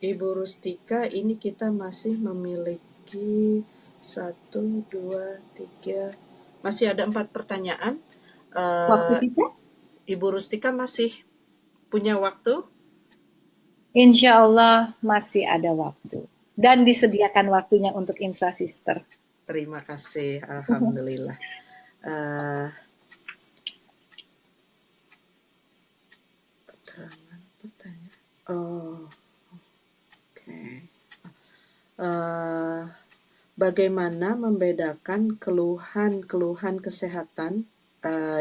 Ibu Rustika, ini kita masih memiliki 1, 2, 3, masih ada 4 pertanyaan. Waktu kita? Ibu Rustika masih punya waktu? Insya Allah masih ada waktu. Dan disediakan waktunya untuk IMSA Sister. Terima kasih, alhamdulillah. Oh, oke. Bagaimana membedakan keluhan-keluhan kesehatan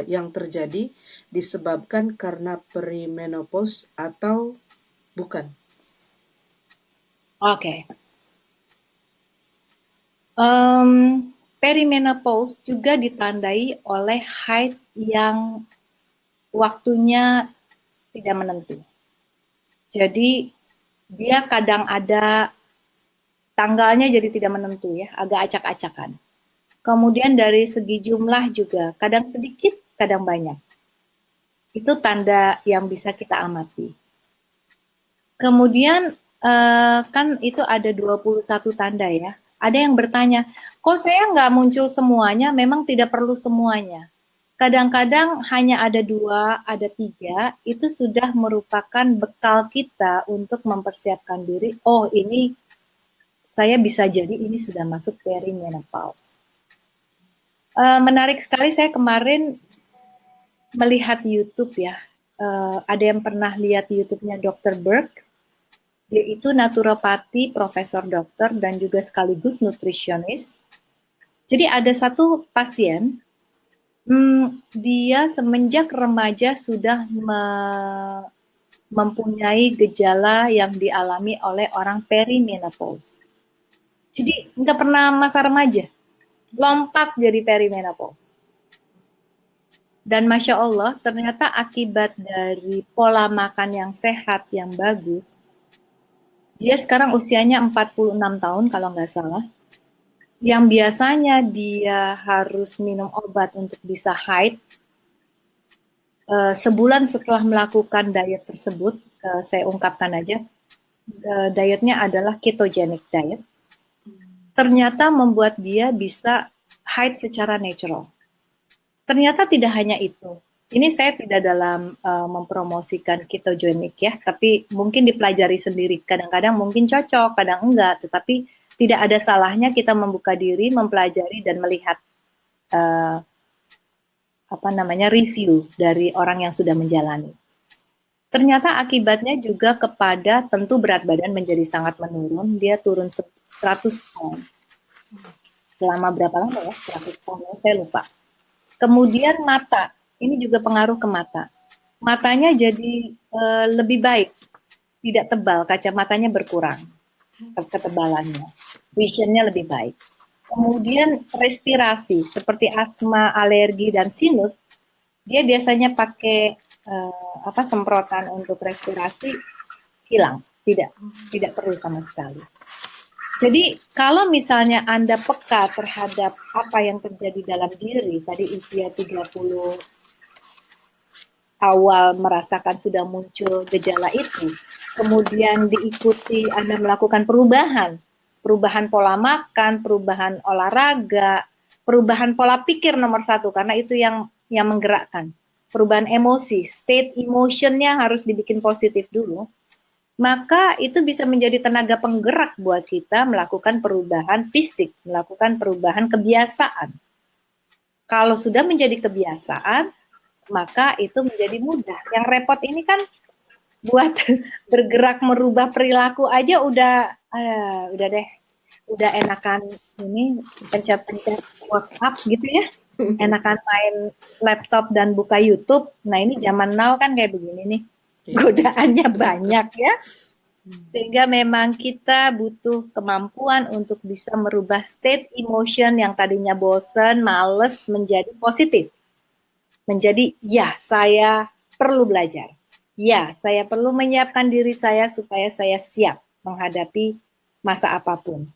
yang terjadi disebabkan karena perimenopause atau bukan? Oke. Perimenopause juga ditandai oleh haid yang waktunya tidak menentu. Jadi dia kadang ada tanggalnya jadi tidak menentu ya, agak acak-acakan. Kemudian dari segi jumlah juga, kadang sedikit, kadang banyak. Itu tanda yang bisa kita amati. Kemudian kan itu ada 21 tanda ya. Ada yang bertanya, kok saya nggak muncul semuanya, memang tidak perlu semuanya. Kadang-kadang hanya ada 2, ada 3, itu sudah merupakan bekal kita untuk mempersiapkan diri, oh ini saya bisa jadi ini sudah masuk perimenopause. Menarik sekali, saya kemarin melihat YouTube ya, ada yang pernah lihat YouTube-nya Dr. Burke. Dia itu naturopati, profesor dokter, dan juga sekaligus nutrisionis. Jadi ada satu pasien, dia semenjak remaja sudah mempunyai gejala yang dialami oleh orang perimenopause. Jadi nggak pernah masa remaja, lompat jadi perimenopause. Dan Masya Allah, ternyata akibat dari pola makan yang sehat, yang bagus, dia sekarang usianya 46 tahun kalau nggak salah. Yang biasanya dia harus minum obat untuk bisa haid, sebulan setelah melakukan diet tersebut, saya ungkapkan aja, dietnya adalah ketogenic diet, ternyata membuat dia bisa haid secara natural. Ternyata tidak hanya itu. Ini saya tidak dalam mempromosikan ketogenic ya, tapi mungkin dipelajari sendiri. Kadang-kadang mungkin cocok, kadang enggak. Tetapi tidak ada salahnya kita membuka diri, mempelajari dan melihat review dari orang yang sudah menjalani. Ternyata akibatnya juga kepada tentu berat badan menjadi sangat menurun. Dia turun 100 pound. Selama berapa lama ya? 100 pound, saya lupa. Kemudian mata, ini juga pengaruh ke mata. Matanya jadi lebih baik, tidak tebal, kacamatanya berkurang ketebalannya, visionnya lebih baik. Kemudian respirasi, seperti asma, alergi, dan sinus, dia biasanya pakai semprotan untuk respirasi, hilang, tidak perlu sama sekali. Jadi kalau misalnya Anda peka terhadap apa yang terjadi dalam diri, tadi usia 30 awal merasakan sudah muncul gejala itu, kemudian diikuti Anda melakukan perubahan pola makan, perubahan olahraga, perubahan pola pikir nomor satu, karena itu yang menggerakkan. Perubahan emosi, state emotionnya harus dibikin positif dulu, maka itu bisa menjadi tenaga penggerak buat kita melakukan perubahan fisik, melakukan perubahan kebiasaan. Kalau sudah menjadi kebiasaan, maka itu menjadi mudah. Yang repot ini kan buat bergerak merubah perilaku aja udah deh, udah enakan ini pencet-pencet WhatsApp gitu ya, enakan main laptop dan buka YouTube. Nah ini zaman now kan kayak begini nih, Iya. godaannya banyak ya. Sehingga memang kita butuh kemampuan untuk bisa merubah state emotion yang tadinya bosen, males, menjadi positif. Menjadi, ya saya perlu belajar. Ya, saya perlu menyiapkan diri saya supaya saya siap menghadapi masa apapun.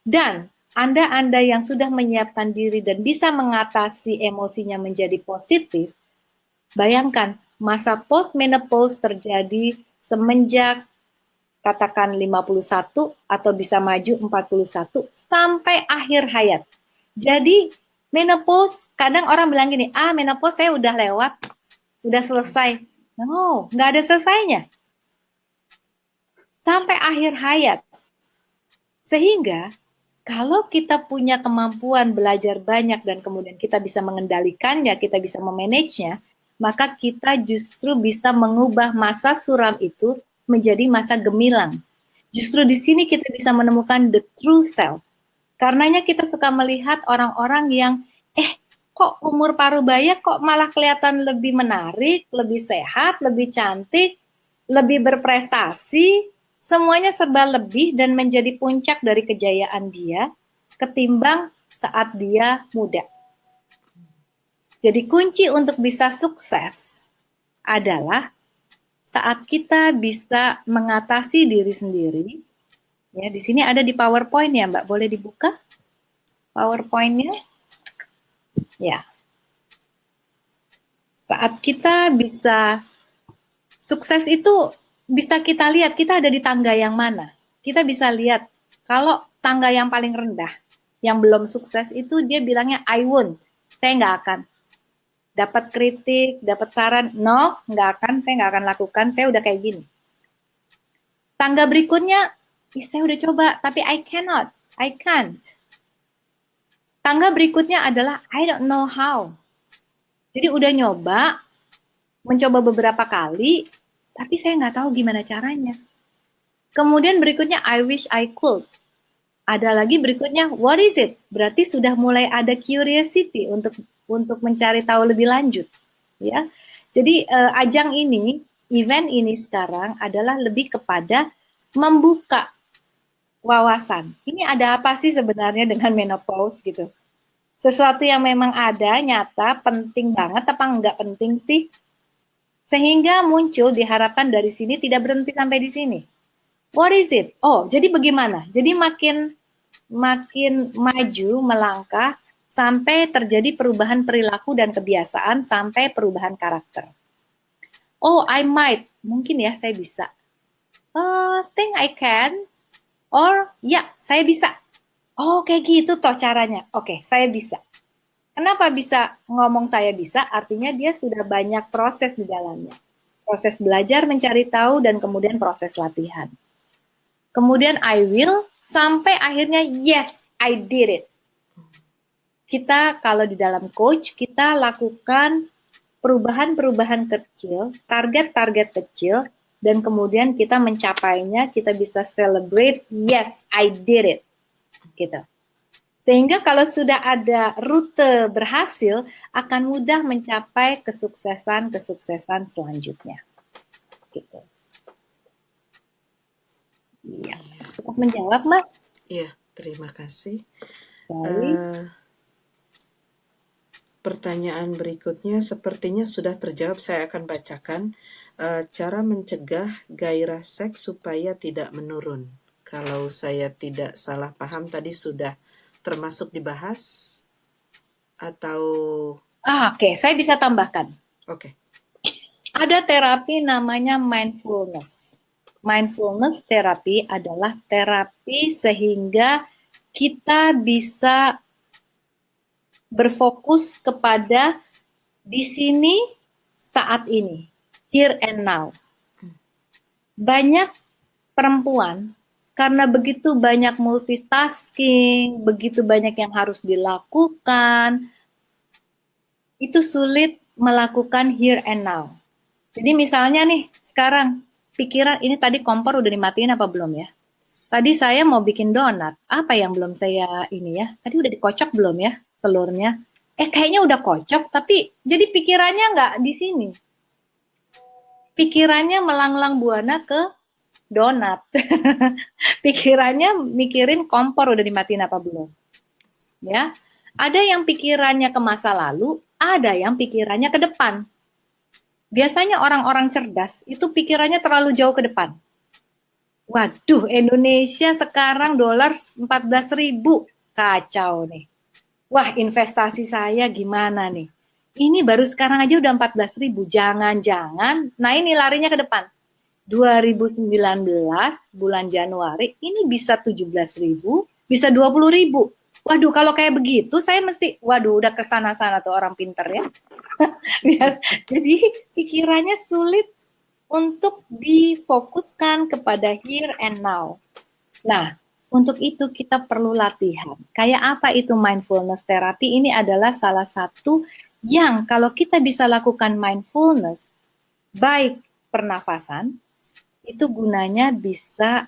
Dan Anda yang sudah menyiapkan diri dan bisa mengatasi emosinya menjadi positif, bayangkan masa post menopause terjadi semenjak katakan 51 atau bisa maju 41 sampai akhir hayat. Jadi menopause, kadang orang bilang gini, menopause saya udah lewat, udah selesai. No, nggak ada selesainya. Sampai akhir hayat. Sehingga kalau kita punya kemampuan belajar banyak dan kemudian kita bisa mengendalikannya, kita bisa memanagenya, maka kita justru bisa mengubah masa suram itu menjadi masa gemilang. Justru di sini kita bisa menemukan the true self. Karenanya kita suka melihat orang-orang yang, kok umur parubaya kok malah kelihatan lebih menarik, lebih sehat, lebih cantik, lebih berprestasi, semuanya serba lebih dan menjadi puncak dari kejayaan dia ketimbang saat dia muda. Jadi kunci untuk bisa sukses adalah saat kita bisa mengatasi diri sendiri. Ya, di sini ada di PowerPoint ya, Mbak. Boleh dibuka PowerPoint-nya? Ya. Saat kita bisa sukses itu bisa kita lihat kita ada di tangga yang mana. Kita bisa lihat kalau tangga yang paling rendah, yang belum sukses itu dia bilangnya I won't. Saya nggak akan. Dapat kritik, dapat saran, no, nggak akan, saya nggak akan lakukan, saya udah kayak gini. Tangga berikutnya, saya udah coba, tapi I cannot, I can't. Tangga berikutnya adalah I don't know how. Jadi udah nyoba, mencoba beberapa kali, tapi saya nggak tahu gimana caranya. Kemudian berikutnya I wish I could. Ada lagi berikutnya what is it? Berarti sudah mulai ada curiosity untuk mencari tahu lebih lanjut, ya. Jadi ajang ini, event ini sekarang adalah lebih kepada membuka wawasan. Ini ada apa sih sebenarnya dengan menopause gitu? Sesuatu yang memang ada, nyata, penting banget apa enggak penting sih? Sehingga muncul diharapkan dari sini tidak berhenti sampai di sini. What is it? Oh, jadi bagaimana? Jadi makin maju melangkah sampai terjadi perubahan perilaku dan kebiasaan sampai perubahan karakter. Oh, I might. Mungkin ya saya bisa. Think I can. Or ya, saya bisa. Oh, kayak gitu toh caranya. Oke, saya bisa. Kenapa bisa ngomong saya bisa? Artinya dia sudah banyak proses di dalamnya. Proses belajar, mencari tahu, dan kemudian proses latihan. Kemudian I will, sampai akhirnya yes, I did it. Kita kalau di dalam coach, kita lakukan perubahan-perubahan kecil, target-target kecil, dan kemudian kita mencapainya, kita bisa celebrate, yes, I did it. Gitu. Sehingga kalau sudah ada rute berhasil, akan mudah mencapai kesuksesan-kesuksesan selanjutnya. Gitu. Iya. Cukup menjawab, Mbak? Iya, terima kasih. Baik. Pertanyaan berikutnya sepertinya sudah terjawab, saya akan bacakan. Cara mencegah gairah seks supaya tidak menurun. Kalau saya tidak salah paham tadi sudah termasuk dibahas atau Oke, saya bisa tambahkan. oke. Ada terapi namanya mindfulness. Mindfulness terapi adalah terapi sehingga kita bisa berfokus kepada di sini saat ini, here and now. Banyak perempuan karena begitu banyak multitasking, begitu banyak yang harus dilakukan, itu sulit melakukan here and now. Jadi misalnya nih, sekarang pikiran ini tadi kompor udah dimatiin apa belum ya? Tadi saya mau bikin donat, apa yang belum saya ini ya? Tadi udah dikocok belum ya telurnya? Kayaknya udah kocok, tapi jadi pikirannya nggak di sini. Pikirannya melanglang buana ke donat. Pikirannya mikirin kompor udah dimatiin apa belum. Ya, ada yang pikirannya ke masa lalu, ada yang pikirannya ke depan. Biasanya orang-orang cerdas itu pikirannya terlalu jauh ke depan. Waduh, Indonesia sekarang dolar 14.000. Kacau nih. Wah, investasi saya gimana nih? Ini baru sekarang aja udah 14.000. Jangan-jangan, nah ini larinya ke depan. 2019 bulan Januari ini bisa 17.000, bisa 20.000. Waduh, kalau kayak begitu saya mesti, waduh, udah kesana-sana tuh orang pinter ya. Jadi pikirannya sulit untuk difokuskan kepada here and now. Nah, untuk itu kita perlu latihan. Kayak apa itu mindfulness therapy? Ini adalah salah satu yang kalau kita bisa lakukan mindfulness, baik pernafasan, itu gunanya bisa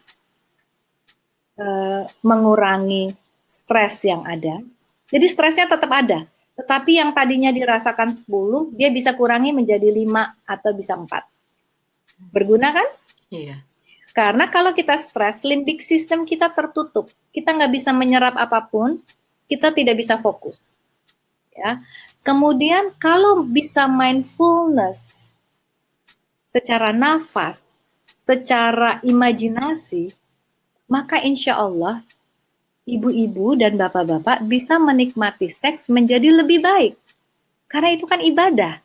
mengurangi stres yang ada. Jadi stresnya tetap ada, tetapi yang tadinya dirasakan 10, dia bisa kurangi menjadi 5 atau bisa 4. Berguna kan? Iya. Karena kalau kita stres, limbic system kita tertutup. Kita nggak bisa menyerap apapun, kita tidak bisa fokus. Ya. Kemudian kalau bisa mindfulness secara nafas, secara imajinasi, maka insya Allah ibu-ibu dan bapak-bapak bisa menikmati seks menjadi lebih baik. Karena itu kan ibadah.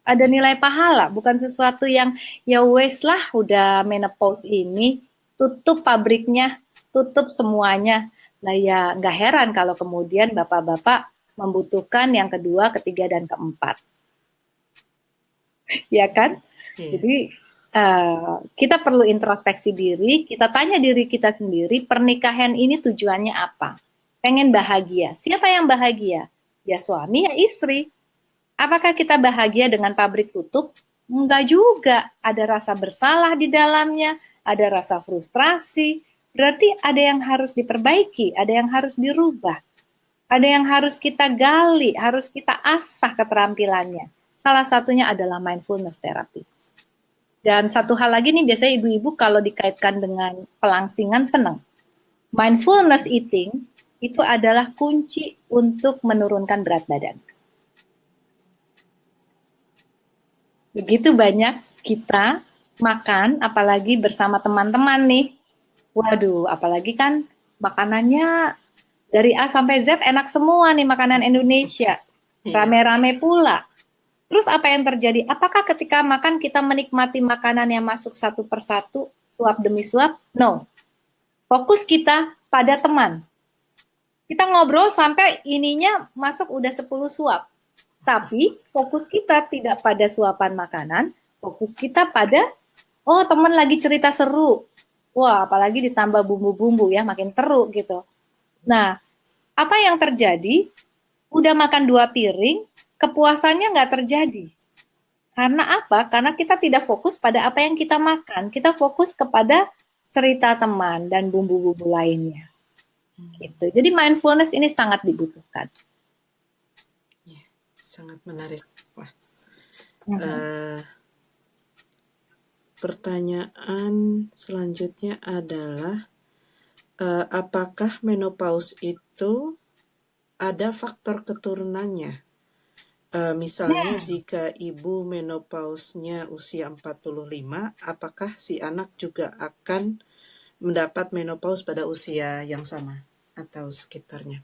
Ada nilai pahala, bukan sesuatu yang ya wes lah udah menopause ini, tutup pabriknya, tutup semuanya. Nah ya nggak heran kalau kemudian bapak-bapak membutuhkan yang kedua, ketiga, dan keempat. Ya kan? Iya. Jadi kita perlu introspeksi diri, kita tanya diri kita sendiri, pernikahan ini tujuannya apa? Pengen bahagia. Siapa yang bahagia? Ya suami, ya istri. Apakah kita bahagia dengan pabrik tutup? Enggak juga. Ada rasa bersalah di dalamnya, ada rasa frustrasi. Berarti ada yang harus diperbaiki, ada yang harus dirubah. Ada yang harus kita gali, harus kita asah keterampilannya. Salah satunya adalah mindfulness therapy. Dan satu hal lagi nih, biasanya ibu-ibu kalau dikaitkan dengan pelangsingan senang. Mindfulness eating itu adalah kunci untuk menurunkan berat badan. Begitu banyak kita makan, apalagi bersama teman-teman nih. Waduh, apalagi kan makanannya dari A sampai Z enak semua nih makanan Indonesia. Iya. Rame-rame pula. Terus apa yang terjadi? Apakah ketika makan kita menikmati makanan yang masuk satu persatu, suap demi suap? No. Fokus kita pada teman. Kita ngobrol sampai ininya masuk udah 10 suap. Tapi fokus kita tidak pada suapan makanan, fokus kita pada, oh teman lagi cerita seru. Wah, apalagi ditambah bumbu-bumbu ya, makin seru gitu. Nah, apa yang terjadi? Udah makan 2 piring, kepuasannya nggak terjadi. Karena apa? Karena kita tidak fokus pada apa yang kita makan. Kita fokus kepada cerita teman dan bumbu-bumbu lainnya. Gitu. Jadi mindfulness ini sangat dibutuhkan. Iya. Sangat menarik. Wah. Mhm. Pertanyaan selanjutnya adalah apakah menopause itu ada faktor keturunannya? Misalnya jika ibu menopausnya usia 45, apakah si anak juga akan mendapat menopause pada usia yang sama atau sekitarnya?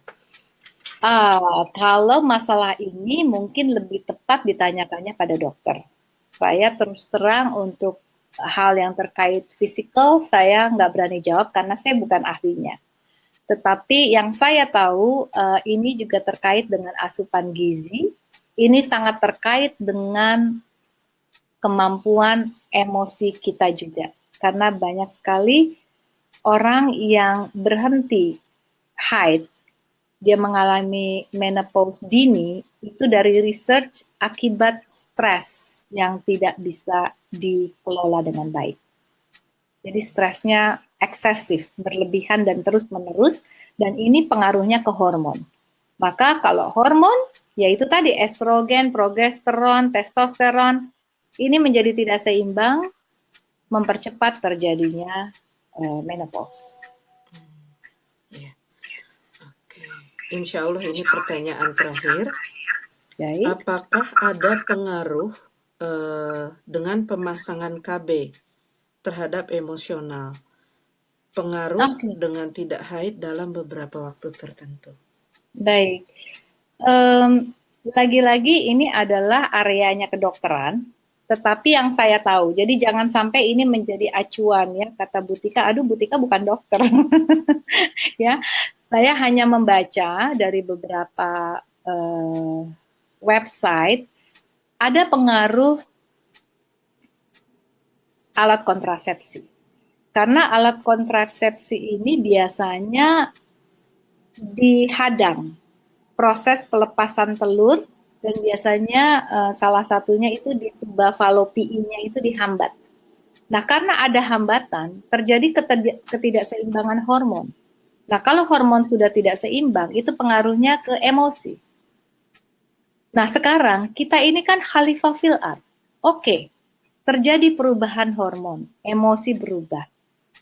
Kalau masalah ini mungkin lebih tepat ditanyakannya pada dokter. Saya terus terang untuk hal yang terkait fisikal, saya nggak berani jawab karena saya bukan ahlinya. Tetapi yang saya tahu ini juga terkait dengan asupan gizi. Ini sangat terkait dengan kemampuan emosi kita juga. Karena banyak sekali orang yang berhenti haid, dia mengalami menopause dini, itu dari research akibat stres yang tidak bisa dikelola dengan baik. Jadi stresnya eksesif, berlebihan dan terus-menerus, dan ini pengaruhnya ke hormon. Maka kalau hormon, yaitu tadi estrogen, progesteron, testosteron, ini menjadi tidak seimbang, mempercepat terjadinya menopause. Ya, oke. Insya Allah ini pertanyaan terakhir. Baik. Apakah ada pengaruh dengan pemasangan KB terhadap emosional? Pengaruh dengan tidak haid dalam beberapa waktu tertentu. Baik. Lagi-lagi ini adalah areanya kedokteran, tetapi yang saya tahu, jadi jangan sampai ini menjadi acuan ya, kata Butika, aduh Butika bukan dokter. Ya, saya hanya membaca dari beberapa website, ada pengaruh alat kontrasepsi. Karena alat kontrasepsi ini biasanya dihadang proses pelepasan telur, dan biasanya salah satunya itu di tuba fallopinya itu dihambat. Nah, karena ada hambatan, terjadi ketidakseimbangan hormon. Nah, kalau hormon sudah tidak seimbang, itu pengaruhnya ke emosi. Nah, sekarang kita ini kan khalifah fil ard. Oke, terjadi perubahan hormon, emosi berubah.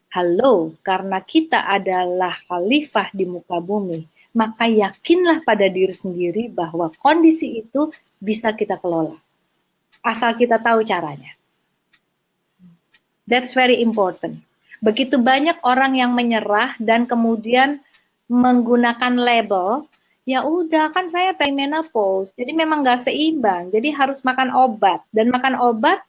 Halo, karena kita adalah khalifah di muka bumi, maka yakinlah pada diri sendiri bahwa kondisi itu bisa kita kelola. Asal kita tahu caranya. That's very important. Begitu banyak orang yang menyerah dan kemudian menggunakan label, ya udah kan saya perimenopause, jadi memang nggak seimbang, jadi harus makan obat. Dan makan obat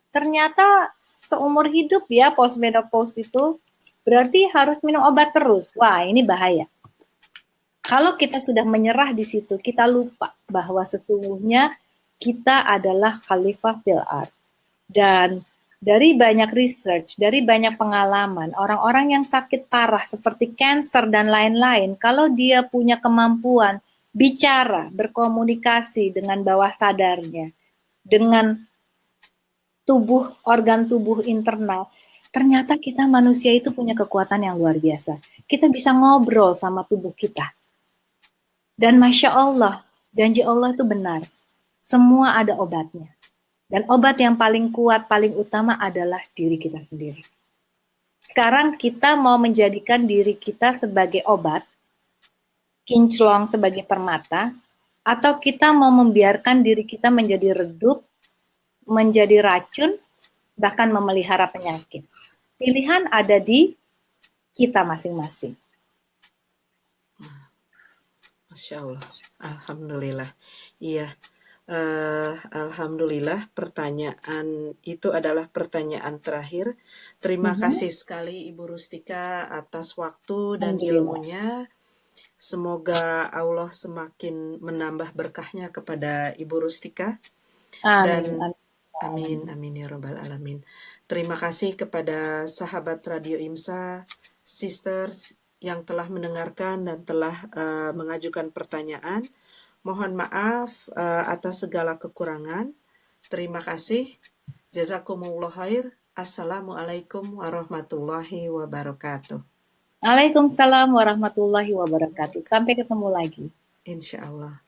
ternyata seumur hidup ya postmenopause itu, berarti harus minum obat terus. Wah, ini bahaya. Kalau kita sudah menyerah di situ, kita lupa bahwa sesungguhnya kita adalah khalifah fil ard. Dan dari banyak research, dari banyak pengalaman, orang-orang yang sakit parah seperti kanker dan lain-lain, kalau dia punya kemampuan bicara, berkomunikasi dengan bawah sadarnya, dengan tubuh, organ tubuh internal, ternyata kita manusia itu punya kekuatan yang luar biasa. Kita bisa ngobrol sama tubuh kita. Dan Masya Allah, janji Allah itu benar. Semua ada obatnya. Dan obat yang paling kuat, paling utama adalah diri kita sendiri. Sekarang kita mau menjadikan diri kita sebagai obat, kinclong sebagai permata, atau kita mau membiarkan diri kita menjadi redup, menjadi racun, bahkan memelihara penyakit. Pilihan ada di kita masing-masing. Masya Allah, Alhamdulillah. Iya, Alhamdulillah pertanyaan itu adalah pertanyaan terakhir. Terima kasih sekali Ibu Rustika atas waktu dan ilmunya. Semoga Allah semakin menambah berkahnya kepada Ibu Rustika. Dan amin, amin ya Rabbal Alamin. Terima kasih kepada sahabat Radio IMSA, sisters yang telah mendengarkan dan telah mengajukan pertanyaan. Mohon maaf atas segala kekurangan. Terima kasih. Jazakumullah khair. Assalamualaikum warahmatullahi wabarakatuh. Waalaikumsalam warahmatullahi wabarakatuh. Sampai ketemu lagi. Insya Allah.